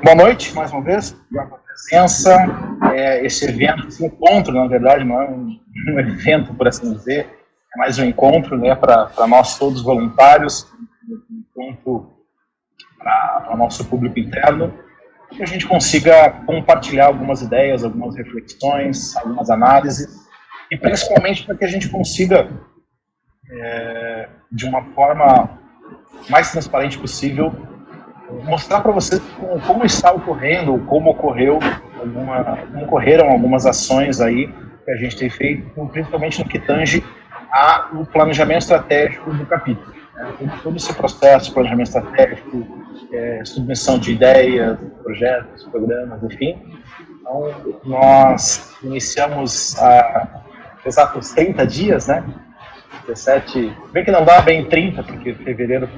Boa noite, mais uma vez, pela presença. Esse evento, esse encontro, na verdade, não é um evento, por assim dizer, é mais um encontro, né, para nós todos voluntários, um encontro para o nosso público interno, que a gente consiga compartilhar algumas ideias, algumas reflexões, algumas análises, e principalmente para que a gente consiga, de uma forma mais transparente possível, mostrar para vocês como está ocorrendo, como ocorreram algumas ações aí que a gente tem feito, principalmente no que tange ao planejamento estratégico do capítulo. Todo esse processo de planejamento estratégico, submissão de ideias, projetos, programas, enfim. Então, nós iniciamos há exatos 30 dias, né? 17, bem que não dá bem 30, porque fevereiro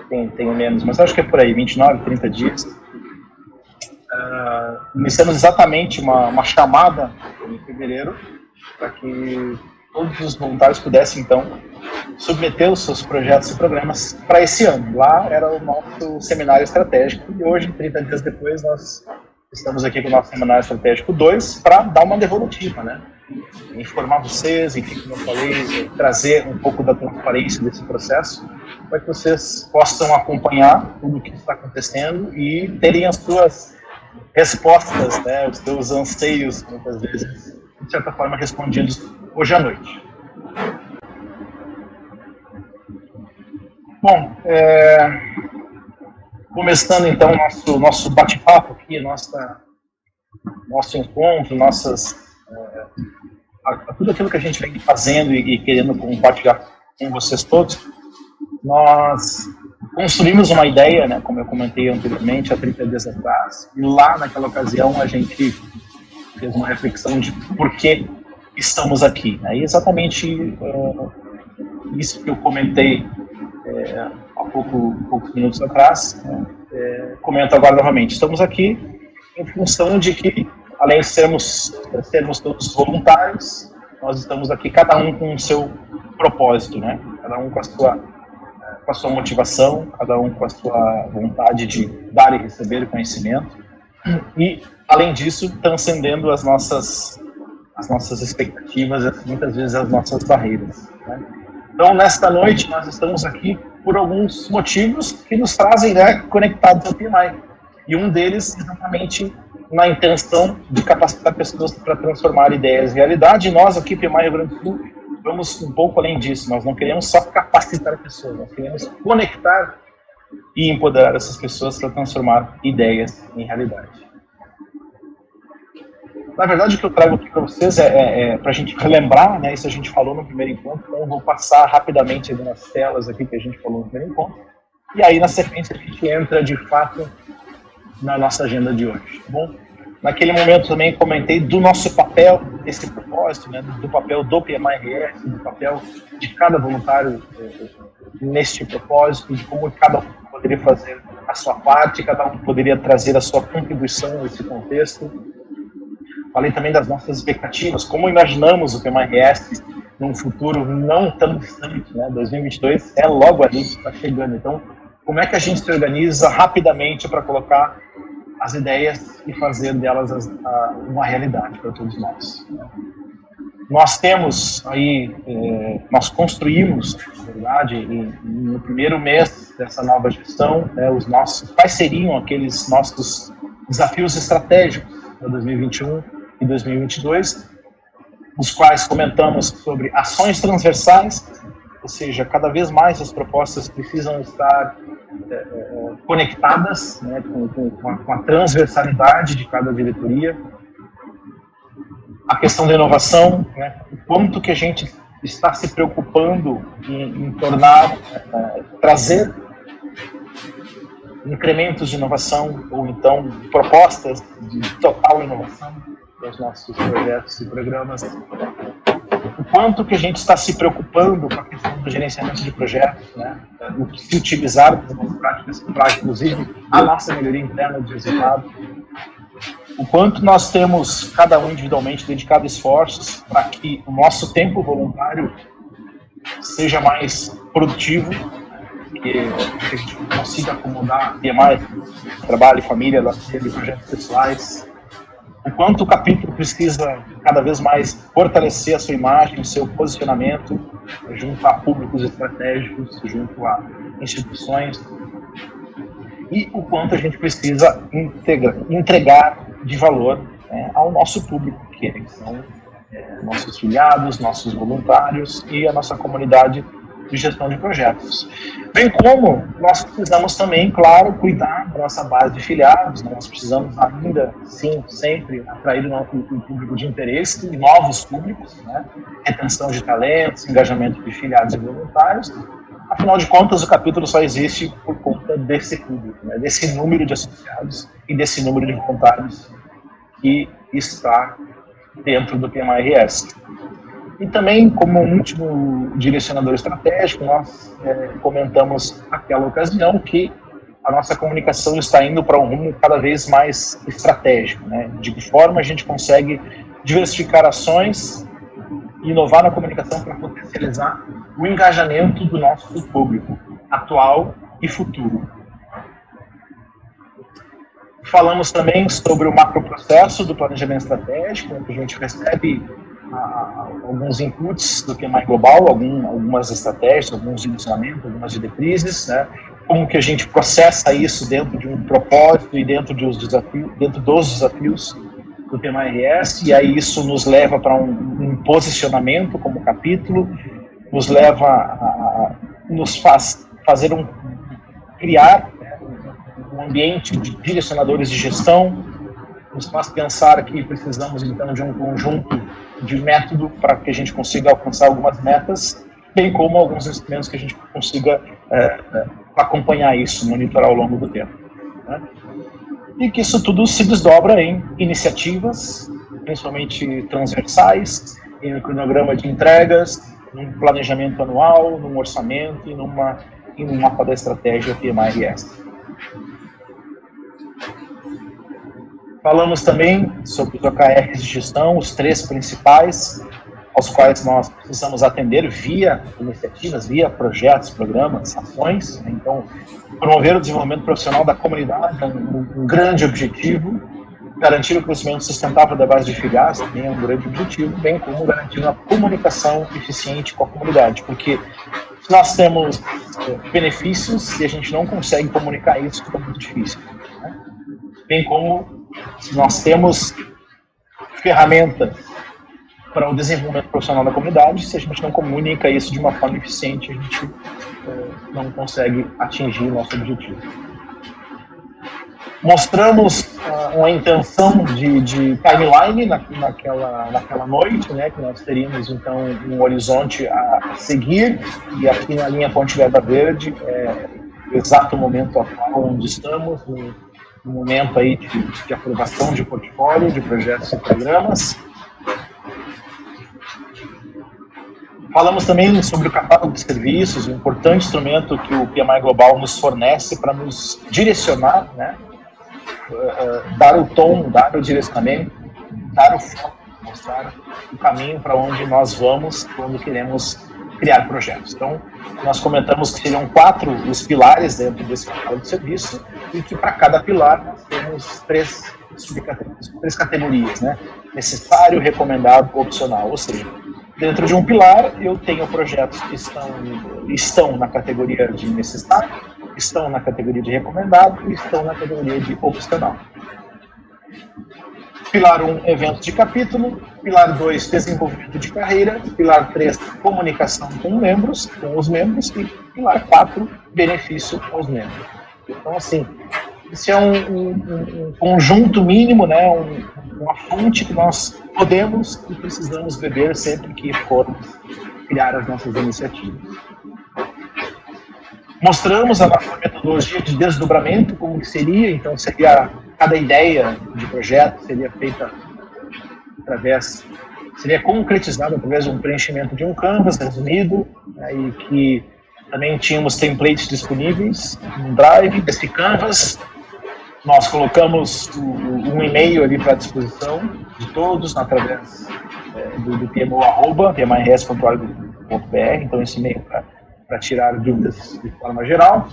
tem menos, mas acho que é por aí, 29, 30 dias. Iniciamos exatamente uma chamada em fevereiro para que todos os voluntários pudessem, então, submeter os seus projetos e programas para esse ano. Lá era o nosso seminário estratégico e hoje, 30 dias depois, nós estamos aqui com o nosso seminário estratégico 2 para dar uma devolutiva, né? Informar vocês, enfim, como eu falei, trazer um pouco da transparência desse processo, para que vocês possam acompanhar tudo o que está acontecendo e terem as suas respostas, né, os seus anseios, muitas vezes, de certa forma, respondidos hoje à noite. Bom, começando então nosso bate-papo aqui, nosso encontro, tudo aquilo que a gente vem fazendo e querendo compartilhar com vocês todos, nós construímos uma ideia, né, como eu comentei anteriormente, há 30 dias atrás, e lá naquela ocasião a gente fez uma reflexão de por que estamos aqui. Né? E exatamente isso que eu comentei há poucos minutos atrás, comento agora novamente. Estamos aqui em função de que, além de sermos todos voluntários, nós estamos aqui, cada um com o seu propósito, né? Cada um com a sua motivação, cada um com a sua vontade de dar e receber conhecimento, e, além disso, transcendendo as nossas expectativas, muitas vezes as nossas barreiras. Né? Então, nesta noite, nós estamos aqui por alguns motivos que nos trazem, né, conectados ao PMI. E um deles, exatamente, na intenção de capacitar pessoas para transformar ideias em realidade. E nós, aqui, PMI Rio Grande do Sul, vamos um pouco além disso. Nós não queremos só capacitar pessoas, nós queremos conectar e empoderar essas pessoas para transformar ideias em realidade. Na verdade, o que eu trago aqui para vocês é para a gente relembrar, né, isso a gente falou no primeiro encontro, então eu vou passar rapidamente nas telas aqui que a gente falou no primeiro encontro, e aí na sequência a gente entra de fato na nossa agenda de hoje. Bom, naquele momento também comentei do nosso papel, desse propósito, né, do papel do PMI-RS, do papel de cada voluntário neste propósito, de como cada um poderia fazer a sua parte, cada um poderia trazer a sua contribuição nesse contexto. Falei também das nossas expectativas, como imaginamos o PMI-RS num futuro não tão distante, né? 2022 é logo ali que está chegando. Então, como é que a gente se organiza rapidamente para colocar as ideias e fazer delas uma realidade para todos nós? Nós temos aí, nós construímos, na verdade, no primeiro mês dessa nova gestão, quais seriam aqueles nossos desafios estratégicos para 2021 e 2022, os quais comentamos sobre ações transversais, ou seja, cada vez mais as propostas precisam estar conectadas, né, com a transversalidade de cada diretoria. A questão da inovação, né, o quanto que a gente está se preocupando em tornar, trazer incrementos de inovação, ou então propostas de total inovação para os nossos projetos e programas. O quanto que a gente está se preocupando com a questão do gerenciamento de projetos, né? O que se utilizar das práticas para, inclusive, a nossa melhoria interna de resultado. O quanto nós temos, cada um individualmente, dedicado esforços para que o nosso tempo voluntário seja mais produtivo, que a gente consiga acomodar PMI, trabalho, família, lazer e projetos pessoais. O quanto o capítulo precisa cada vez mais fortalecer a sua imagem, o seu posicionamento junto a públicos estratégicos, junto a instituições, e o quanto a gente precisa entregar de valor ao nosso público, que são nossos filiados, nossos voluntários e a nossa comunidade de gestão de projetos. Bem como nós precisamos também, claro, cuidar da nossa base de filiados, nós precisamos ainda, sim, sempre atrair o público de interesse e novos públicos, né? Retenção de talentos, engajamento de filiados e voluntários. Afinal de contas, o capítulo só existe por conta desse público, né? Desse número de associados e desse número de voluntários que está dentro do PMI-RS. E também, como último direcionador estratégico, nós comentamos naquela ocasião que a nossa comunicação está indo para um rumo cada vez mais estratégico, né? De que forma a gente consegue diversificar ações e inovar na comunicação para potencializar o engajamento do nosso público, atual e futuro. Falamos também sobre o macroprocesso do planejamento estratégico, onde a gente recebe alguns inputs do PMI Global, algumas estratégias, alguns direcionamentos, algumas diretrizes, né? Como que a gente processa isso dentro de um propósito e dentro dos desafios do PMI-RS, e aí isso nos leva para um posicionamento como capítulo, nos leva nos faz fazer criar um ambiente de direcionadores de gestão, nos faz pensar que precisamos então de um conjunto de método para que a gente consiga alcançar algumas metas, bem como alguns instrumentos que a gente consiga acompanhar isso, monitorar ao longo do tempo, né? E que isso tudo se desdobra em iniciativas, principalmente transversais, em um cronograma de entregas, num planejamento anual, num orçamento e num mapa da estratégia PMI-RS. Falamos também sobre os OKRs de gestão, os 3 principais, aos quais nós precisamos atender via iniciativas, via projetos, programas, ações. Então, promover o desenvolvimento profissional da comunidade é um grande objetivo, garantir o crescimento sustentável da base de filiados também é um grande objetivo, bem como garantir uma comunicação eficiente com a comunidade, porque se nós temos benefícios e a gente não consegue comunicar isso, fica muito difícil, né? Bem como se nós temos ferramentas para o desenvolvimento profissional da comunidade, se a gente não comunica isso de uma forma eficiente, a gente não consegue atingir o nosso objetivo. Mostramos uma intenção de timeline naquela noite, né, que nós teríamos então um horizonte a seguir, e aqui na linha Ponte Verda Verde é o exato momento atual onde estamos, no momento aí de aprovação de portfólio, de projetos e programas. Falamos também sobre o catálogo de serviços, um importante instrumento que o PMI Global nos fornece para nos direcionar, né? Dar o tom, dar o direcionamento, dar o foco, mostrar o caminho para onde nós vamos quando queremos criar projetos. Então, nós comentamos que seriam 4 os pilares dentro desse catálogo de serviço, e que para cada pilar nós temos 3 categorias, né? Necessário, recomendado, opcional. Ou seja, dentro de um pilar eu tenho projetos que estão na categoria de necessário, estão na categoria de recomendado e estão na categoria de opcional. Pilar 1, eventos de capítulo. Pilar 2, desenvolvimento de carreira. Pilar 3, comunicação com os membros. E pilar 4, benefício aos membros. Então, assim, esse é um conjunto mínimo, né, uma fonte que nós podemos e precisamos beber sempre que formos criar as nossas iniciativas. Mostramos a nossa metodologia de desdobramento, como que seria, então seria cada ideia de projeto seria feita seria concretizada através de um preenchimento de um canvas resumido, né, e que também tínhamos templates disponíveis no Drive desse canvas. Nós colocamos um e-mail ali para disposição de todos através do PMO@pmrs.org.br, então esse e-mail para para tirar dúvidas de forma geral.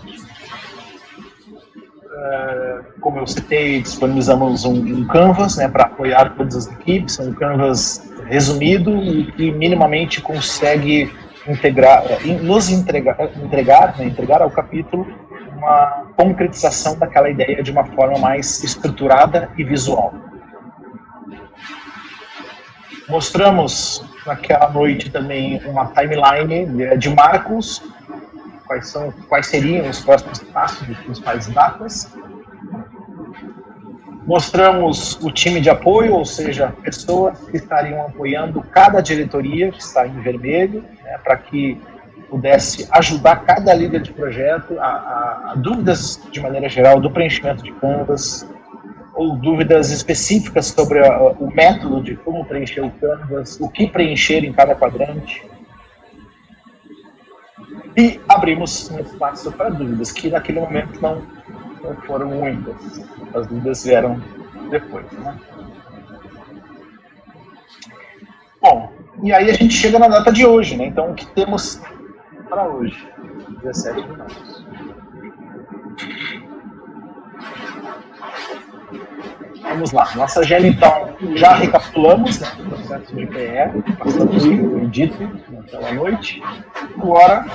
Como eu citei, disponibilizamos um Canvas, né, para apoiar todas as equipes, um Canvas resumido e que minimamente consegue entregar ao capítulo uma concretização daquela ideia de uma forma mais estruturada e visual. Mostramos naquela noite também uma timeline de marcos, quais seriam os próximos passos, as principais datas. Mostramos o time de apoio, ou seja, pessoas que estariam apoiando cada diretoria, que está em vermelho, né, para que pudesse ajudar cada líder de projeto a dúvidas, de maneira geral, do preenchimento de Canvas, ou dúvidas específicas sobre o método de como preencher o Canvas, o que preencher em cada quadrante. E abrimos um espaço para dúvidas, que naquele momento não foram muitas. As dúvidas vieram depois, né? Bom, e aí a gente chega na data de hoje, né? Então, o que temos para hoje? 17 de março. Vamos lá. Nossa agenda, então, já recapitulamos, né, o processo de PE, passamos o dito naquela noite. Agora,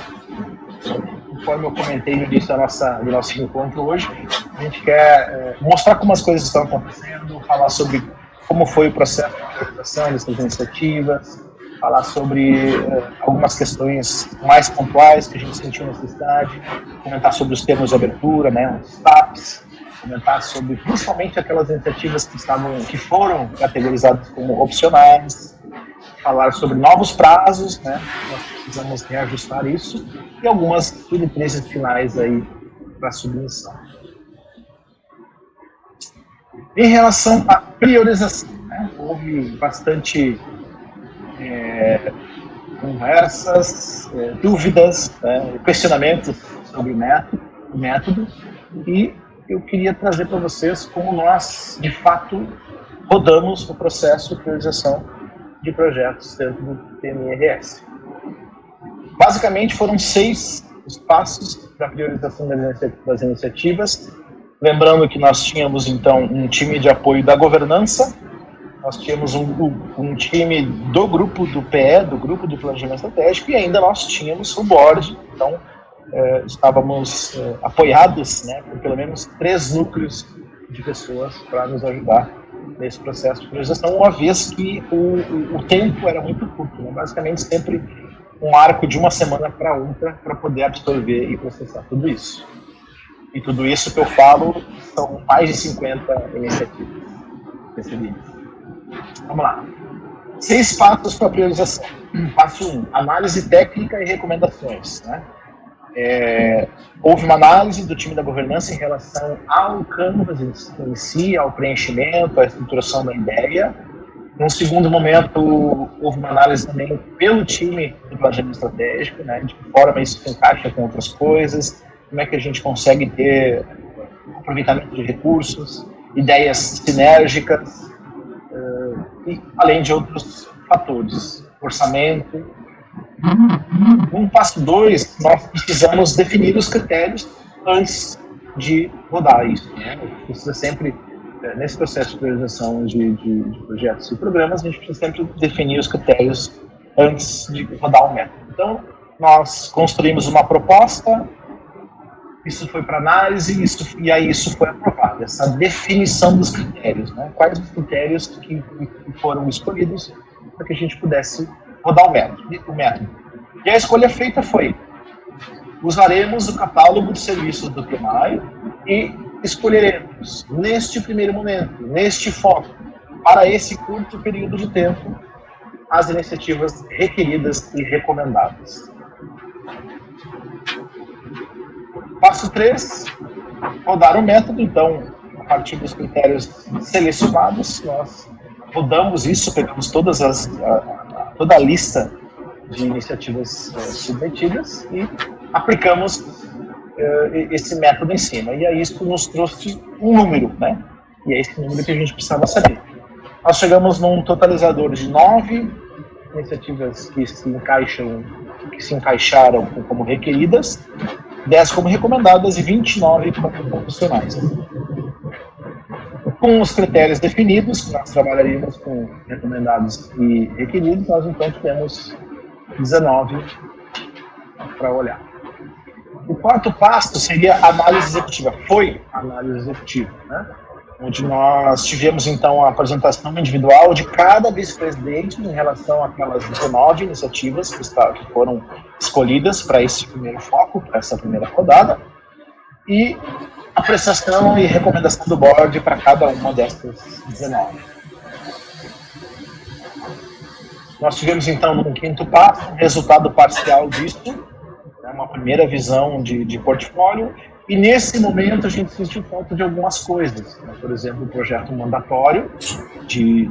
conforme eu comentei no início do nosso encontro hoje, a gente quer mostrar como as coisas estão acontecendo, falar sobre como foi o processo de implementação dessas iniciativas, falar sobre algumas questões mais pontuais que a gente sentiu necessidade, comentar sobre os termos de abertura, né, os TAPs, comentar sobre principalmente aquelas iniciativas que foram categorizadas como opcionais, falar sobre novos prazos, né, nós precisamos reajustar isso, e algumas diretrizes finais aí para submissão. Em relação à priorização, né, houve bastante conversas, dúvidas, questionamentos sobre o método, e eu queria trazer para vocês como nós, de fato, rodamos o processo de priorização de projetos dentro do PMRS. Basicamente, foram 6 os passos para a priorização das iniciativas. Lembrando que nós tínhamos, então, um time de apoio da governança, nós tínhamos um time do grupo do PE, do grupo do planejamento estratégico, e ainda nós tínhamos o board. Então, estávamos apoiados, né, por pelo menos 3 núcleos de pessoas para nos ajudar nesse processo de priorização, uma vez que o tempo era muito curto, né? Basicamente sempre um arco de uma semana para outra para poder absorver e processar tudo isso. E tudo isso que eu falo são mais de 50 iniciativas recebidas. Vamos lá. 6 passos para a priorização. Passo 1, análise técnica e recomendações, né? Houve uma análise do time da governança em relação ao Canvas em si, ao preenchimento, à estruturação da ideia. Num segundo momento, houve uma análise também pelo time do planejamento estratégico, né, de que forma isso se encaixa com outras coisas, como é que a gente consegue ter aproveitamento de recursos, ideias sinérgicas, e além de outros fatores, orçamento. No passo 2, nós precisamos definir os critérios antes de rodar isso, né? A gente precisa sempre, nesse processo de priorização de projetos e programas, a gente precisa sempre definir os critérios antes de rodar o método. Então, nós construímos uma proposta, isso foi para análise, e aí isso foi aprovado, essa definição dos critérios, né? Quais os critérios que foram escolhidos para que a gente pudesse rodar o método. E a escolha feita foi: usaremos o catálogo de serviços do PMI e escolheremos, neste primeiro momento, neste foco, para esse curto período de tempo, as iniciativas requeridas e recomendadas. Passo 3, rodar o método. Então, a partir dos critérios selecionados, nós rodamos isso, pegamos toda a lista de iniciativas submetidas e aplicamos esse método em cima. E aí isso nos trouxe um número, né? E é esse número que a gente precisava saber. Nós chegamos num totalizador de 9 iniciativas que se encaixam, que que se encaixaram como requeridas, 10 como recomendadas e 29 como opcionais. Com os critérios definidos, nós trabalharíamos com recomendados e requeridos, nós então temos 19 para olhar. O quarto passo seria a análise executiva. Foi a análise executiva, né? Onde nós tivemos então a apresentação individual de cada vice-presidente em relação àquelas 19 iniciativas que foram escolhidas para esse primeiro foco, para essa primeira rodada, e a prestação e recomendação do board para cada uma dessas 19. Nós tivemos então no quinto passo um resultado parcial disso, uma primeira visão de portfólio, e nesse momento a gente sentiu falta de algumas coisas, né? Por exemplo, o projeto mandatório, de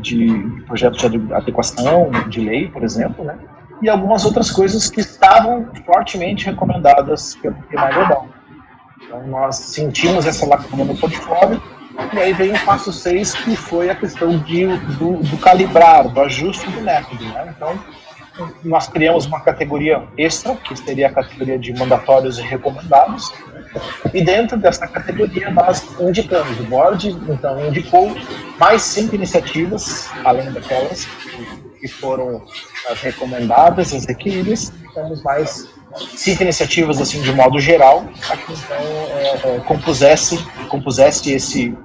projeto de adequação de lei, por exemplo, né? E algumas outras coisas que estavam fortemente recomendadas pelo PMI Global. Então nós sentimos essa lacuna no portfólio, e aí vem o passo 6, que foi a questão do calibrar, do ajuste do método, né? Então, nós criamos uma categoria extra, que seria a categoria de mandatórios e recomendados, e dentro dessa categoria nós indicamos, o board então indicou mais 5 iniciativas, além daquelas que foram as recomendadas, as requeridas, temos mais 5 iniciativas assim de modo geral, para que então compusesse esse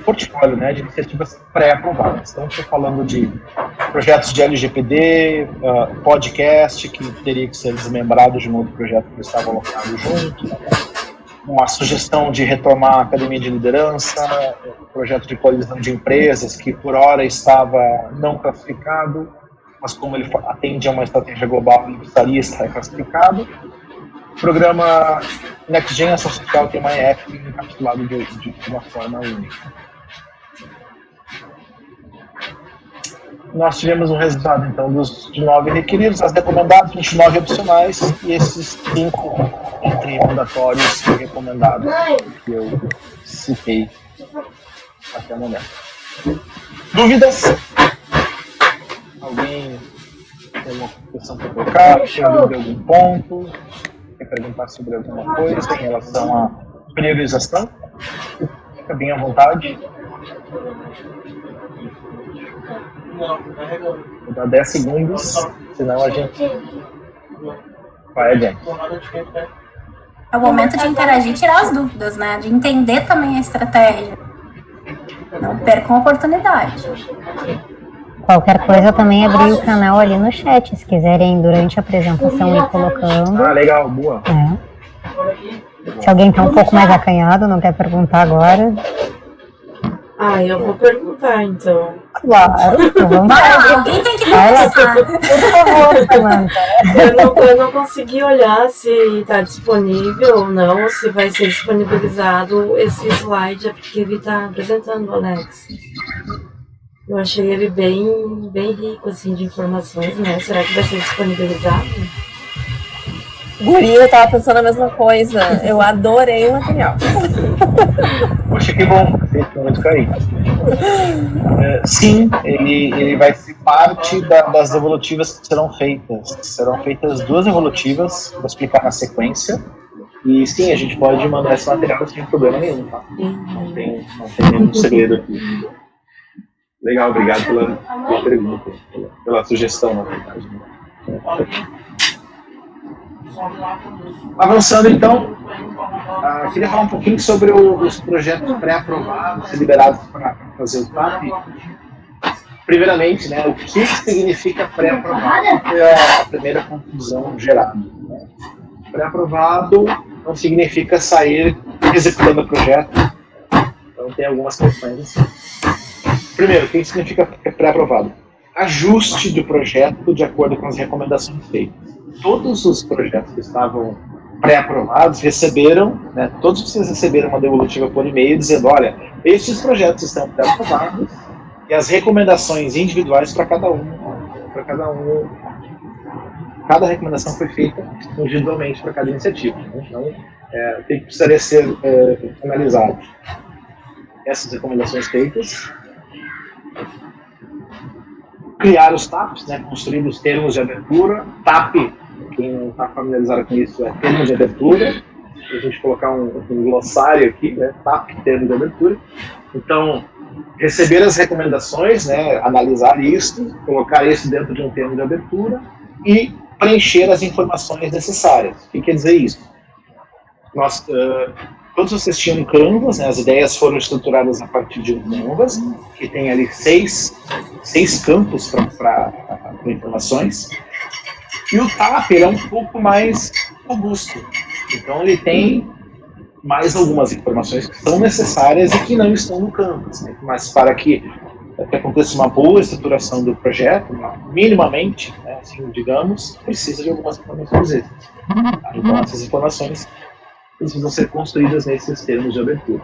portfólio, né, de iniciativas pré-aprovadas. Então, estou falando de projetos de LGPD, podcast, que teria que ser desmembrado de um outro projeto que estava alocado junto, uma sugestão de retomar a academia de liderança, projeto de coalizão de empresas, que por hora estava não classificado, mas como ele atende a uma estratégia global, ele precisaria estar classificado. Programa Next Gen Ação Social tem uma EF encapsulado de uma forma única. Nós tivemos um resultado, então, dos 9 requeridos, as recomendadas, 29 opcionais e esses 5 entre mandatórios e recomendados que eu citei até o momento. Dúvidas? Alguém tem alguma questão para colocar? Tem dúvida em algum ponto? Quer perguntar sobre alguma coisa em relação à priorização? Fica bem à vontade. Vou dar 10 segundos, senão a gente vai adiante. É o momento de interagir e tirar as dúvidas, né? De entender também a estratégia. Não percam a oportunidade. Qualquer coisa, eu também abri o canal ali no chat, se quiserem, durante a apresentação, ir colocando. Ah, legal, boa. Se alguém tá um pouco mais acanhado, não quer perguntar agora. Eu vou perguntar, então. Claro, então vamos lá. Alguém tem que começar. Por favor, Samantha. Eu não consegui olhar se está disponível ou não, se vai ser disponibilizado esse slide que ele está apresentando, Alex. Eu achei ele bem rico, assim, de informações, né? Será que vai ser disponibilizado? Guria, eu tava pensando a mesma coisa. Eu adorei o material. Poxa, que bom. Feito com muito carinho. Sim, ele vai ser parte das evolutivas que serão feitas. Serão feitas 2 evolutivas, vou explicar na sequência. E sim, a gente pode mandar esse material sem problema nenhum, tá? Não tem nenhum segredo aqui. Legal, obrigado pela pergunta, pela sugestão, na verdade. Avançando, então, queria falar um pouquinho sobre os projetos pré-aprovados e liberados para fazer o TAP. Primeiramente, né, o que significa pré-aprovado? É a primeira conclusão gerada. Né? Pré-aprovado não significa sair executando o projeto. Então, tem algumas questões assim. Primeiro, o que significa pré-aprovado? Ajuste do projeto de acordo com as recomendações feitas. Todos os projetos que estavam pré-aprovados receberam, né, todos vocês receberam uma devolutiva por e-mail dizendo, olha, estes projetos estão pré-aprovados e as recomendações individuais para cada um. Cada recomendação foi feita individualmente para cada iniciativa. Né? Então, precisaria ser analisado. Essas recomendações feitas. criar os TAPs, né, construir os termos de abertura. TAP, quem não está familiarizado com isso, é termos de abertura. A gente colocar um glossário aqui, né, TAP, termos de abertura. Então, receber as recomendações, né, analisar isso, colocar isso dentro de um termo de abertura e preencher as informações necessárias. O que quer dizer isso? Todos vocês tinham Canvas, né, as ideias foram estruturadas a partir de um Canvas, que tem ali seis campos para informações. E o TAP é um pouco mais robusto. Então ele tem mais algumas informações que são necessárias e que não estão no Canvas, né? Mas para que aconteça uma boa estruturação do projeto, minimamente, né, assim, digamos, precisa de algumas informações extras. Tá? Então essas informações precisam ser construídas nesses termos de abertura.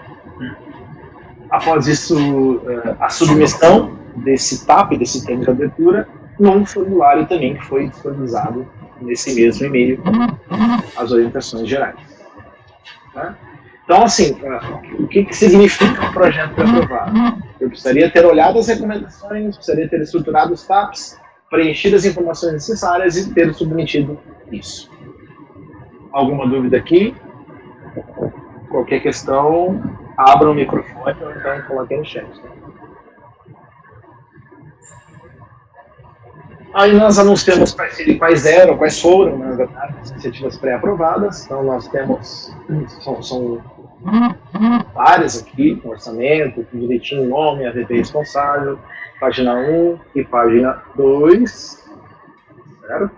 Após isso, a submissão desse TAP, desse termo de abertura, num formulário também que foi disponibilizado nesse mesmo e-mail, as orientações gerais. Tá? Então, assim, o que significa um projeto aprovado? Eu precisaria ter olhado as recomendações, precisaria ter estruturado os TAPs, preenchido as informações necessárias e ter submetido isso. Alguma dúvida aqui? Qualquer questão, abra o microfone ou então coloque no chat. Aí nós anunciamos quais eram, quais foram, na verdade, as iniciativas pré-aprovadas. Então nós temos, são várias aqui, com orçamento, com direitinho, nome, AVP responsável, página 1 e página 2. Certo?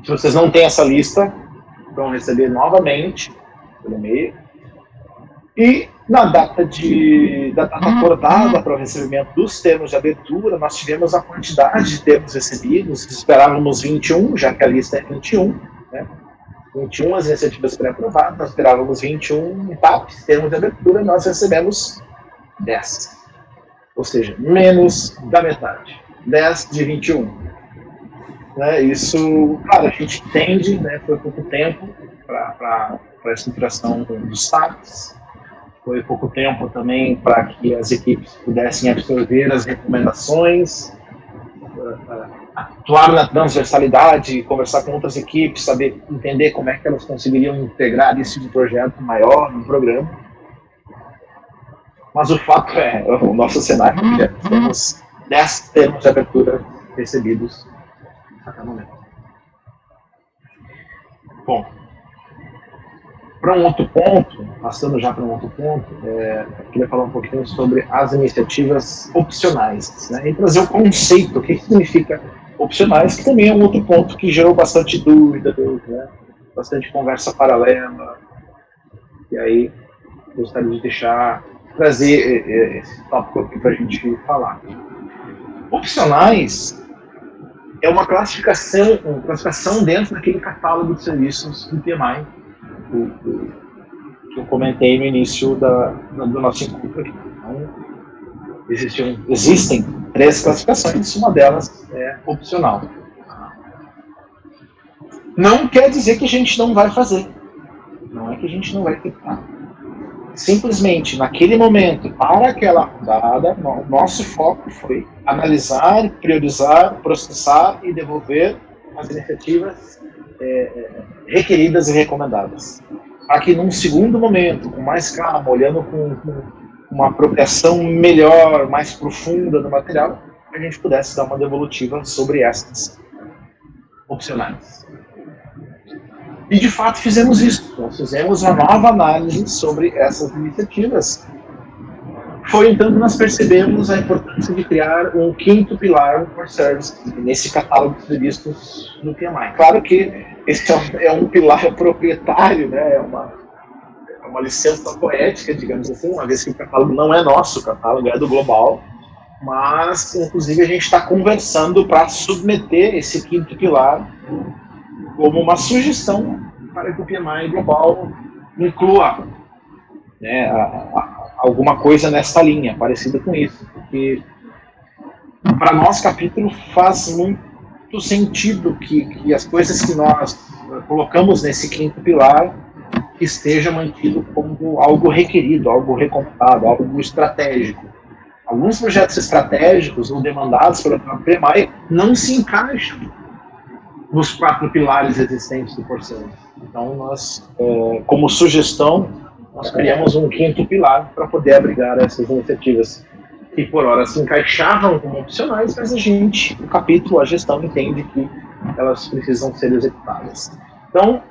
Se vocês não têm essa lista, vão receber novamente pelo e-mail. E na data acordada para o recebimento dos termos de abertura, nós tivemos a quantidade de termos recebidos. Esperávamos 21, já que a lista é 21. Né? 21 as iniciativas pré-aprovadas, nós esperávamos 21 TAPs, termos de abertura, nós recebemos 10. Ou seja, menos da metade. 10 de 21. Né? Isso, claro, a gente entende, né? Foi pouco tempo para a estruturação dos TAPs. Foi pouco tempo também para que as equipes pudessem absorver as recomendações, atuar na transversalidade, conversar com outras equipes, saber entender como é que elas conseguiriam integrar isso em um projeto maior, num programa. Mas o fato é, o nosso cenário, temos 10 termos de abertura recebidos até o momento. Bom, para um outro ponto, passando já para um outro ponto, eu queria falar um pouquinho sobre as iniciativas opcionais, né, e trazer o conceito, o que significa opcionais, que também é um outro ponto que gerou bastante dúvida, né, bastante conversa paralela, e aí gostaria de trazer esse tópico aqui para a gente falar. Opcionais é uma classificação dentro daquele catálogo de serviços do PMI, que eu comentei no início do nosso encontro aqui. Então, existem 3 classificações, uma delas é opcional. Não quer dizer que a gente não vai fazer. Não é que a gente não vai tentar. Simplesmente, naquele momento, para aquela rodada, nosso foco foi analisar, priorizar, processar e devolver as iniciativas requeridas e recomendadas. Para que num segundo momento, com mais calma, olhando com uma apropriação melhor, mais profunda do material, a gente pudesse dar uma devolutiva sobre essas opcionais. E de fato fizemos isso. Nós fizemos uma nova análise sobre essas iniciativas. Foi então que nós percebemos a importância de criar um 5º pilar for service nesse catálogo de serviços do PMI. Claro que esse é um pilar proprietário, né? É uma licença poética, digamos assim, uma vez que o catálogo não é nosso, o catálogo é do Global, mas inclusive a gente está conversando para submeter esse 5º pilar como uma sugestão para que o PMI Global inclua, né, alguma coisa nessa linha, parecida com isso, porque para nós capítulo faz muito sentido que as coisas que nós colocamos nesse 5º pilar esteja mantido como algo requerido, algo recomendado, algo estratégico. alguns projetos estratégicos ou demandados pela PMI não se encaixam nos 4 pilares existentes do Porcel. Então, nós, como sugestão, nós criamos um 5º pilar para poder abrigar essas iniciativas que, por hora, se encaixavam como opcionais, mas o capítulo, a gestão, entende que elas precisam ser executadas. Então,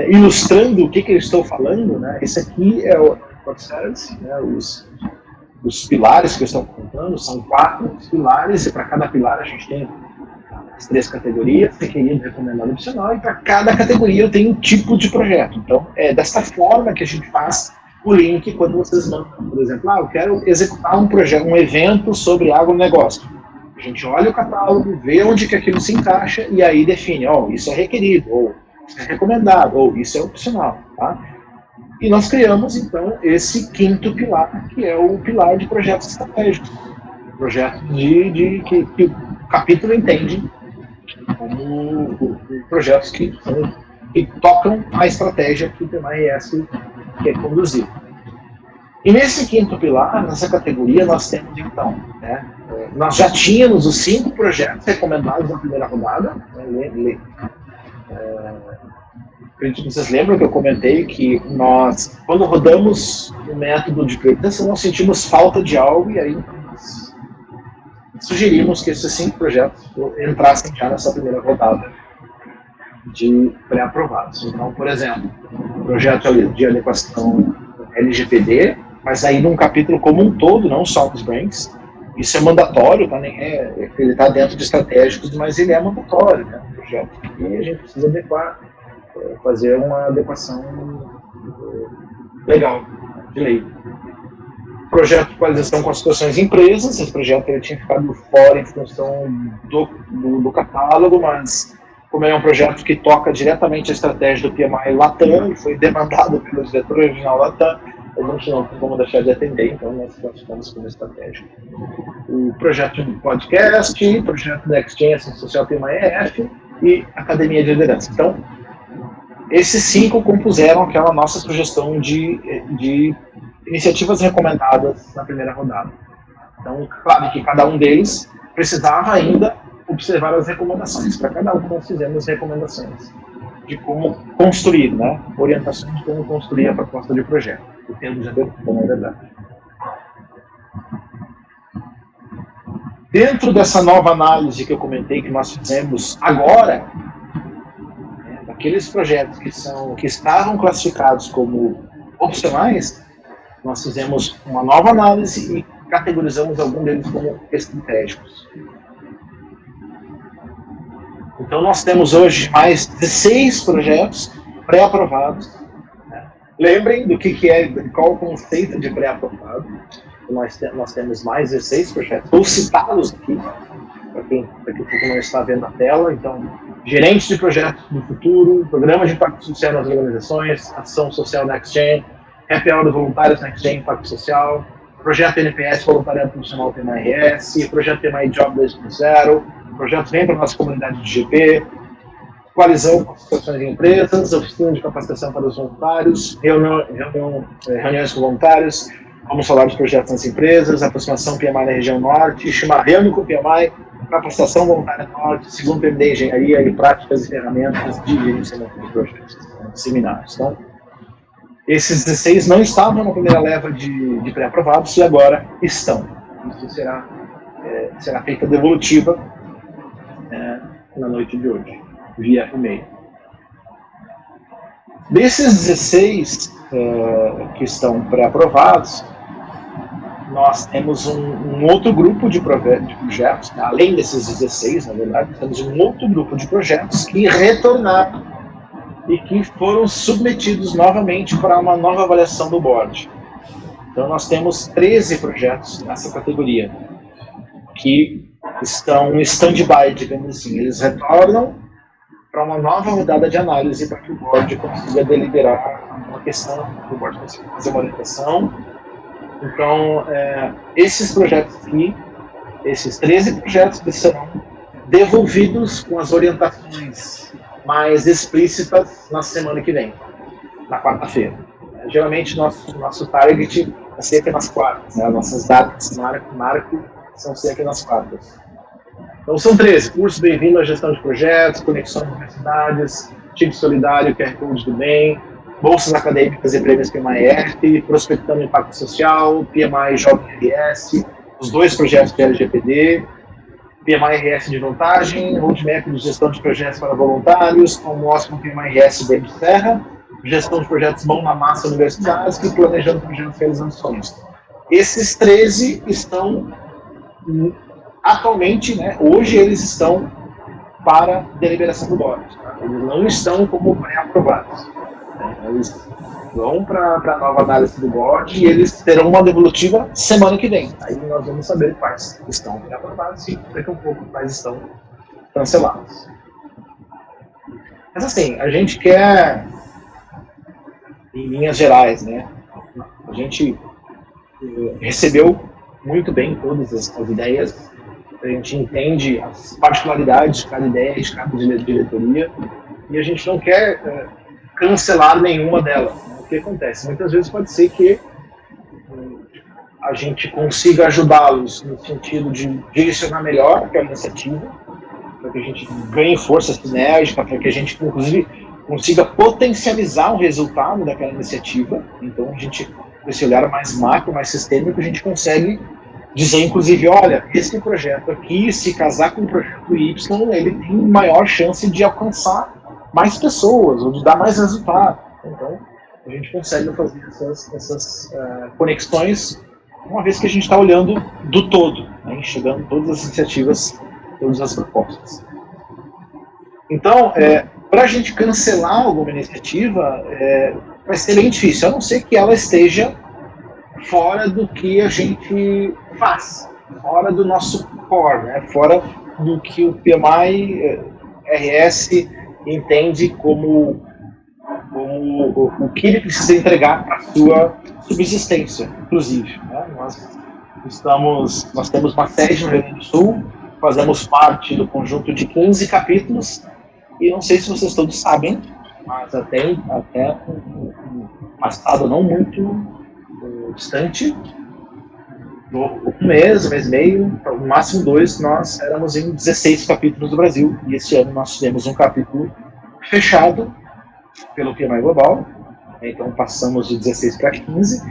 ilustrando o que eu estou falando, né, esse aqui é o Core Service, né, os pilares que eu estou contando, são 4 pilares, e para cada pilar a gente tem as 3 categorias, requerido, recomendado, opcional, e para cada categoria eu tenho um tipo de projeto. Então, é dessa forma que a gente faz o link quando vocês mandam, por exemplo, eu quero executar um projeto, um evento sobre agronegócio. A gente olha o catálogo, vê onde que aquilo se encaixa e aí define, isso é requerido, ou isso é recomendado, ou isso é opcional, tá? E nós criamos, então, esse 5º pilar, que é o pilar de projetos estratégicos. Projeto que o capítulo entende como projetos que tocam a estratégia que o PMI-RS quer conduzir. E nesse 5º pilar, nessa categoria, nós temos, então, nós já tínhamos os 5 projetos recomendados na primeira rodada. Acredito que vocês lembram que eu comentei que nós, quando rodamos o método de priorização, nós sentimos falta de algo e aí nós sugerimos que esses 5 projetos entrassem já nessa primeira rodada de pré-aprovados. Então, por exemplo, o projeto de adequação LGPD, mas aí num capítulo como um todo, não só nos Branks. Isso é mandatório, tá? Ele está dentro de estratégicos, mas ele é mandatório, né? Um projeto que a gente precisa adequar, fazer uma adequação legal, de lei. Projeto de qualização com associações e empresas, esse projeto ele tinha ficado fora em função do catálogo, mas como é um projeto que toca diretamente a estratégia do PMI Latam, e foi demandado pelo diretor original Latam, a gente não tem como deixar de atender, então nós ficamos como estratégia. O projeto de podcast, projeto NextGen, Ação Social PMI-EF e Academia de Liderança. Então, esses 5 compuseram aquela nossa sugestão de iniciativas recomendadas na primeira rodada. Então, claro que cada um deles precisava ainda observar as recomendações. Para cada um nós fizemos recomendações de como construir, né? Orientações de como construir a proposta de projeto. O termo de abertura, na verdade. Dentro dessa nova análise que eu comentei, que nós fizemos agora, daqueles projetos que estavam classificados como opcionais, nós fizemos uma nova análise e categorizamos alguns deles como estratégicos. Então nós temos hoje mais 16 projetos pré-aprovados. Lembrem do que é, qual o conceito de pré-aprovado. Nós temos mais 16 projetos. Vou citá-los aqui, para quem não está vendo a tela. Então, gerente de projetos do futuro, programa de impacto social nas organizações, ação social NextGen, Happy Hour voluntários NextGen, impacto social, projeto NPS, voluntariado profissional PMI-RS, projeto PMI Job 2.0, projeto Vem para a nossa comunidade de GP, coalizão com associações de empresas, oficina de capacitação para os voluntários, reuniões com voluntários, vamos falar dos projetos nas empresas, aproximação PMI na região norte, chimarrão com PMI, capacitação voluntária norte, segundo PMD Engenharia e práticas e ferramentas de gerenciamento de projetos, seminários. Então, esses 16 não estavam na primeira leva de pré-aprovados e agora estão. Isso será feita devolutiva na noite de hoje, via e-mail. Desses 16 que estão pré-aprovados, nós temos um outro grupo de projetos, além desses 16, na verdade, temos um outro grupo de projetos que retornaram e que foram submetidos novamente para uma nova avaliação do board. Então nós temos 13 projetos nessa categoria, que estão em stand-by, digamos assim. Eles retornam para uma nova rodada de análise para que o board consiga deliberar uma questão, que o board consiga fazer uma orientação. Então, esses projetos aqui, esses 13 projetos, eles serão devolvidos com as orientações mais explícitas na semana que vem, na quarta-feira. Geralmente, nosso target sempre nas quartas, né? As nossas datas marco são sempre nas quartas. Então são 13, curso Bem-vindo à Gestão de Projetos, Conexão de Universidades, Time Solidário, QR Code do Bem, Bolsas Acadêmicas e Prêmios PMI-RT, Prospectando Impacto Social, PMI Jovem RS, os 2 projetos de LGPD, PMI-RS de Vantagem, Roadmap de Gestão de Projetos para Voluntários, como Oscar PMI-RS de Serra, Gestão de Projetos Mão na Massa Universitários e Planejando Projetos Realizando Sonhos. Esses 13 estão, atualmente, né, hoje eles estão para deliberação do board. Tá? Eles não estão como pré-aprovados. Eles vão para a nova análise do board e eles terão uma devolutiva semana que vem. Aí nós vamos saber quais estão pré-aprovados e daqui a um pouco quais estão cancelados. Mas assim, a gente quer, em linhas gerais, né? A gente recebeu muito bem todas as ideias, a gente entende as particularidades de cada ideia, de cada diretoria, e a gente não quer cancelar nenhuma delas. O que acontece? Muitas vezes pode ser que a gente consiga ajudá-los no sentido de direcionar melhor aquela iniciativa, para que a gente ganhe força sinérgica, para que a gente, inclusive, consiga potencializar o resultado daquela iniciativa. Então, a gente, com esse olhar mais macro, mais sistêmico, a gente consegue dizer, inclusive, olha, esse projeto aqui, se casar com o projeto Y, ele tem maior chance de alcançar mais pessoas, ou de dar mais resultado. Então, a gente consegue fazer essas conexões, uma vez que a gente está olhando do todo, né, enxergando todas as iniciativas, todas as propostas. Então, para a gente cancelar alguma iniciativa, vai ser bem difícil, a não ser que ela esteja fora do que a gente faz, fora do nosso core, né? Fora do que o PMI-RS entende como o que ele precisa entregar para a sua subsistência, inclusive. Né? Nós temos uma sede no Rio Grande do Sul, fazemos parte do conjunto de 15 capítulos, e não sei se vocês todos sabem, mas até um passado não muito distante, um mês e meio, no máximo 2, nós éramos em 16 capítulos do Brasil, e esse ano nós tivemos um capítulo fechado pelo PMI Global, então passamos de 16 para 15,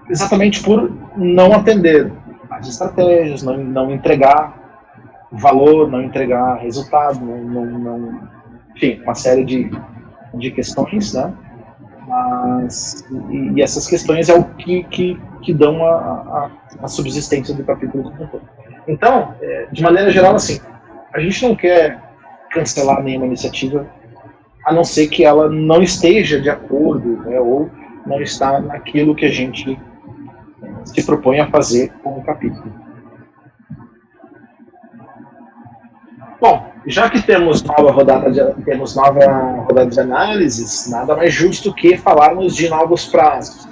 exatamente por não atender as estratégias, não entregar valor, não entregar resultado, enfim, uma série de questões, né? E essas questões é o que dão a subsistência do capítulo como um todo. Então, de maneira geral, assim, a gente não quer cancelar nenhuma iniciativa, a não ser que ela não esteja de acordo, né, ou não está naquilo que a gente se propõe a fazer com o capítulo. Bom, já que temos nova rodada de análises, nada mais justo que falarmos de novos prazos.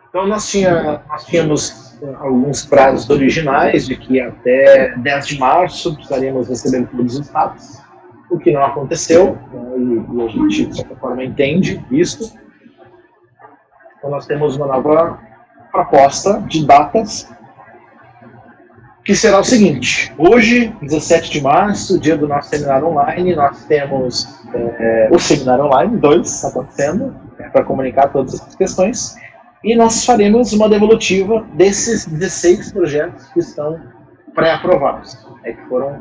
Então, nós tínhamos alguns prazos originais de que até 10 de março precisaríamos receber todos os dados, o que não aconteceu, né, e a gente, de certa forma, entende isso. Então, nós temos uma nova proposta de datas, que será o seguinte: hoje, 17 de março, dia do nosso seminário online, nós temos o seminário online 2 acontecendo, para comunicar todas essas questões, e nós faremos uma devolutiva desses 16 projetos que estão pré-aprovados, que foram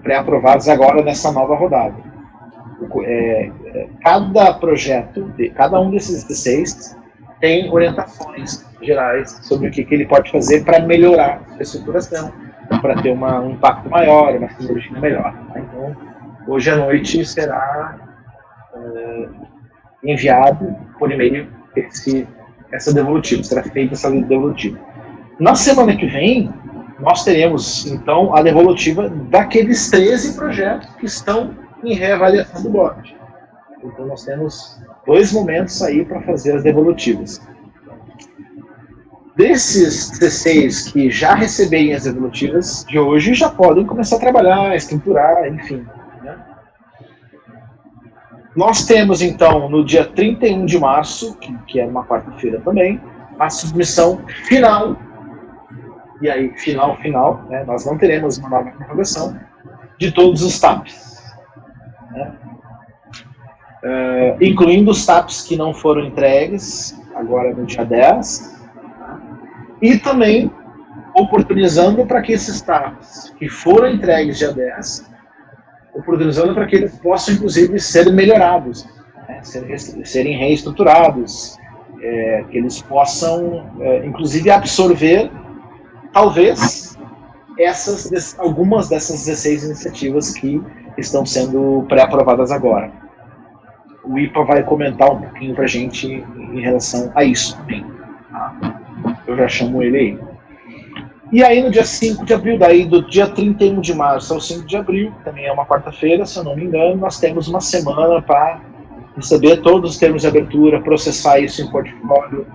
pré-aprovados agora nessa nova rodada. Cada projeto, cada um desses 16, tem orientações gerais sobre o que ele pode fazer para melhorar a estruturação, para ter um impacto maior, uma sinergia melhor. Então, hoje à noite será enviado por e-mail essa devolutiva, será feita essa devolutiva. Na semana que vem, nós teremos, então, a devolutiva daqueles 13 projetos que estão em reavaliação do board. Então, nós temos 2 momentos aí para fazer as devolutivas. Desses 16 que já receberem as devolutivas de hoje, já podem começar a trabalhar, estruturar, enfim. Né? Nós temos, então, no dia 31 de março, que é uma quarta-feira também, a submissão final. E aí, final, né? Nós não teremos uma nova prorrogação de todos os TAPs. Né? Incluindo os TAPs que não foram entregues, agora no dia 10. E também oportunizando para que esses TAPs que foram entregues dia 10, oportunizando para que eles possam, inclusive, ser melhorados, né? serem reestruturados, que eles possam, inclusive, absorver, talvez, algumas dessas 16 iniciativas que estão sendo pré-aprovadas agora. O IPA vai comentar um pouquinho para a gente em relação a isso também. Tá? Eu já chamo ele aí. E aí no dia 5 de abril, daí do dia 31 de março ao 5 de abril, também é uma quarta-feira, se eu não me engano, nós temos uma semana para receber todos os termos de abertura, processar isso em portfólio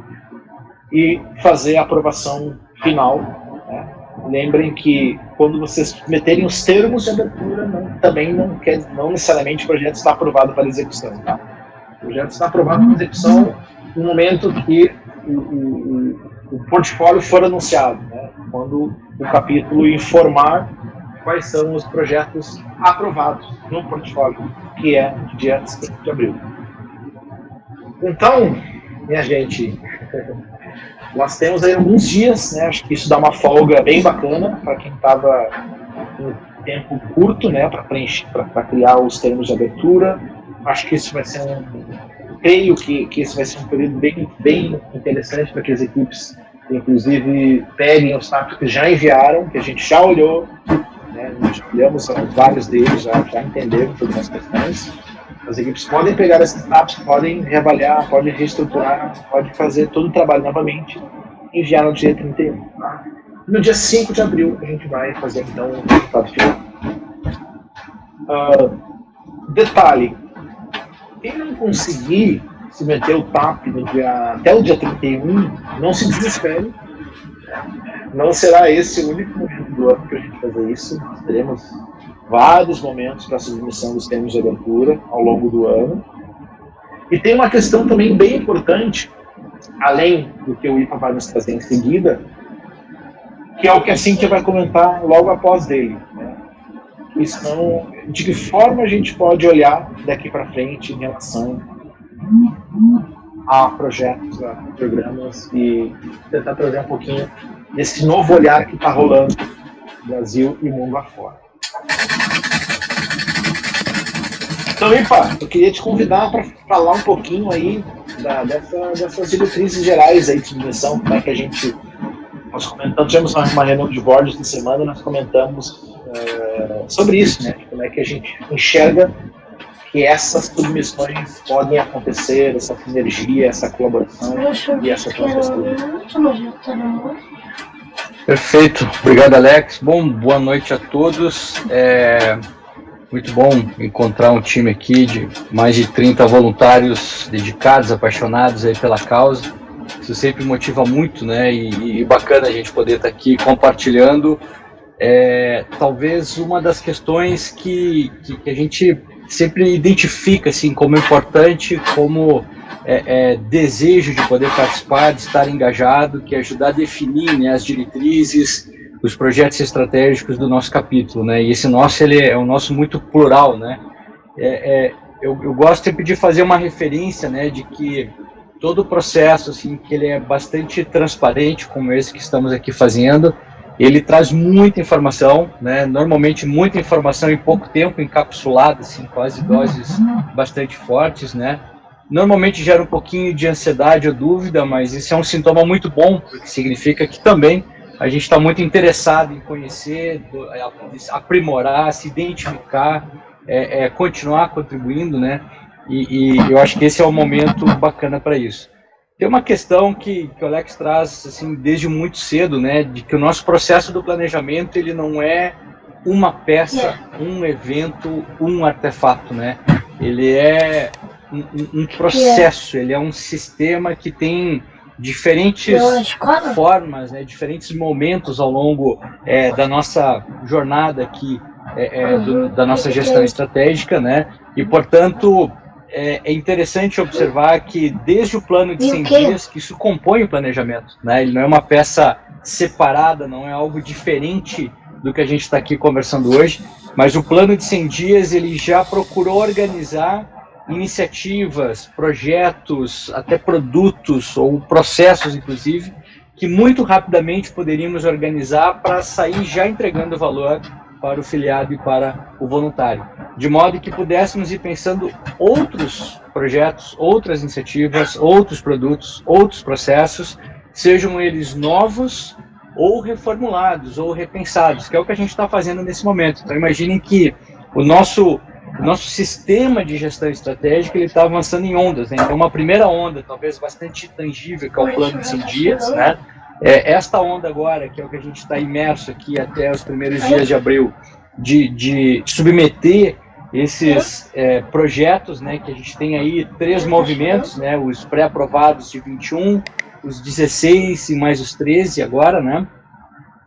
e fazer a aprovação final. Né? Lembrem que quando vocês meterem os termos de abertura, também não necessariamente o projeto está aprovado para execução. Tá? O projeto está aprovado para execução no momento que o portfólio for anunciado, né? Quando o capítulo informar quais são os projetos aprovados no portfólio, que é dia 5 de abril. Então, minha gente, nós temos aí alguns dias, né? Acho que isso dá uma folga bem bacana para quem estava em tempo curto, né? Para preencher, para criar os termos de abertura. Acho que isso vai ser creio que esse vai ser um período bem interessante para que as equipes, inclusive, peguem os TAPs que já enviaram, que a gente já olhou, né? Nós já olhamos vários deles, já entendemos todas as questões. As equipes podem pegar esses TAPs, podem reavaliar, podem reestruturar, podem fazer todo o trabalho novamente e enviar no dia 31. Tá? No dia 5 de abril, a gente vai fazer, então, o resultado final. Detalhe, quem não conseguir submeter o TAP até o dia 31, não se desespere. Não será esse o único momento do ano que a gente fazer isso. Nós teremos vários momentos para a submissão dos termos de abertura ao longo do ano. E tem uma questão também bem importante, além do que o IPA vai nos trazer em seguida, que é o que a Cíntia vai comentar logo após dele. Né? De que forma a gente pode olhar daqui para frente em relação a projetos, a programas, e tentar trazer um pouquinho desse novo olhar que está rolando no Brasil e mundo afora. Então, IPA, eu queria te convidar para falar um pouquinho aí dessas diretrizes gerais aí de submissão, como é que nós comentamos, tivemos uma reunião de board esta semana, nós comentamos sobre isso, né? Como é que a gente enxerga que essas submissões podem acontecer, essa sinergia, essa colaboração e essa transversal. Perfeito, obrigado, Alex. Bom, boa noite a todos. Muito bom encontrar um time aqui de mais de 30 voluntários dedicados, apaixonados aí pela causa. Isso sempre motiva muito, né? E bacana a gente poder estar aqui compartilhando. Talvez uma das questões que a gente sempre identifica assim, como importante, como desejo de poder participar, de estar engajado, que é ajudar a definir, né, as diretrizes, os projetos estratégicos do nosso capítulo, né? E esse nosso, ele é um nosso muito plural, né? Eu gosto sempre de fazer uma referência, né, de que todo o processo, assim, que ele é bastante transparente, como esse que estamos aqui fazendo, ele traz muita informação, né? Normalmente muita informação em pouco tempo, encapsulada, assim, quase doses bastante fortes, né? Normalmente gera um pouquinho de ansiedade ou dúvida, mas isso é um sintoma muito bom, porque significa que também a gente está muito interessado em conhecer, aprimorar, se identificar, continuar contribuindo, né? E eu acho que esse é o momento bacana para isso. Tem uma questão que o Alex traz assim, desde muito cedo, né, de que o nosso processo do planejamento ele não é uma peça, um evento, um artefato, né? Ele é um processo, ele é um sistema que tem diferentes formas, né, diferentes momentos ao longo da nossa jornada aqui, da nossa gestão estratégica, né? E, portanto, é interessante observar que desde o plano de 100 dias, que isso compõe o planejamento, né? Ele não é uma peça separada, não é algo diferente do que a gente está aqui conversando hoje, mas o plano de 100 dias ele já procurou organizar iniciativas, projetos, até produtos ou processos, inclusive, que muito rapidamente poderíamos organizar para sair já entregando valor para o filiado e para o voluntário, de modo que pudéssemos ir pensando outros projetos, outras iniciativas, outros produtos, outros processos, sejam eles novos ou reformulados ou repensados, que é o que a gente está fazendo nesse momento. Então imaginem que o nosso sistema de gestão estratégica ele está avançando em ondas, né? Então uma primeira onda, talvez bastante tangível, que é o plano de 100 dias, né? Esta onda agora, que é o que a gente está imerso aqui até os primeiros dias de abril, de submeter esses projetos, né, que a gente tem aí 3 movimentos, né, os pré-aprovados de 21, os 16 e mais os 13 agora, né,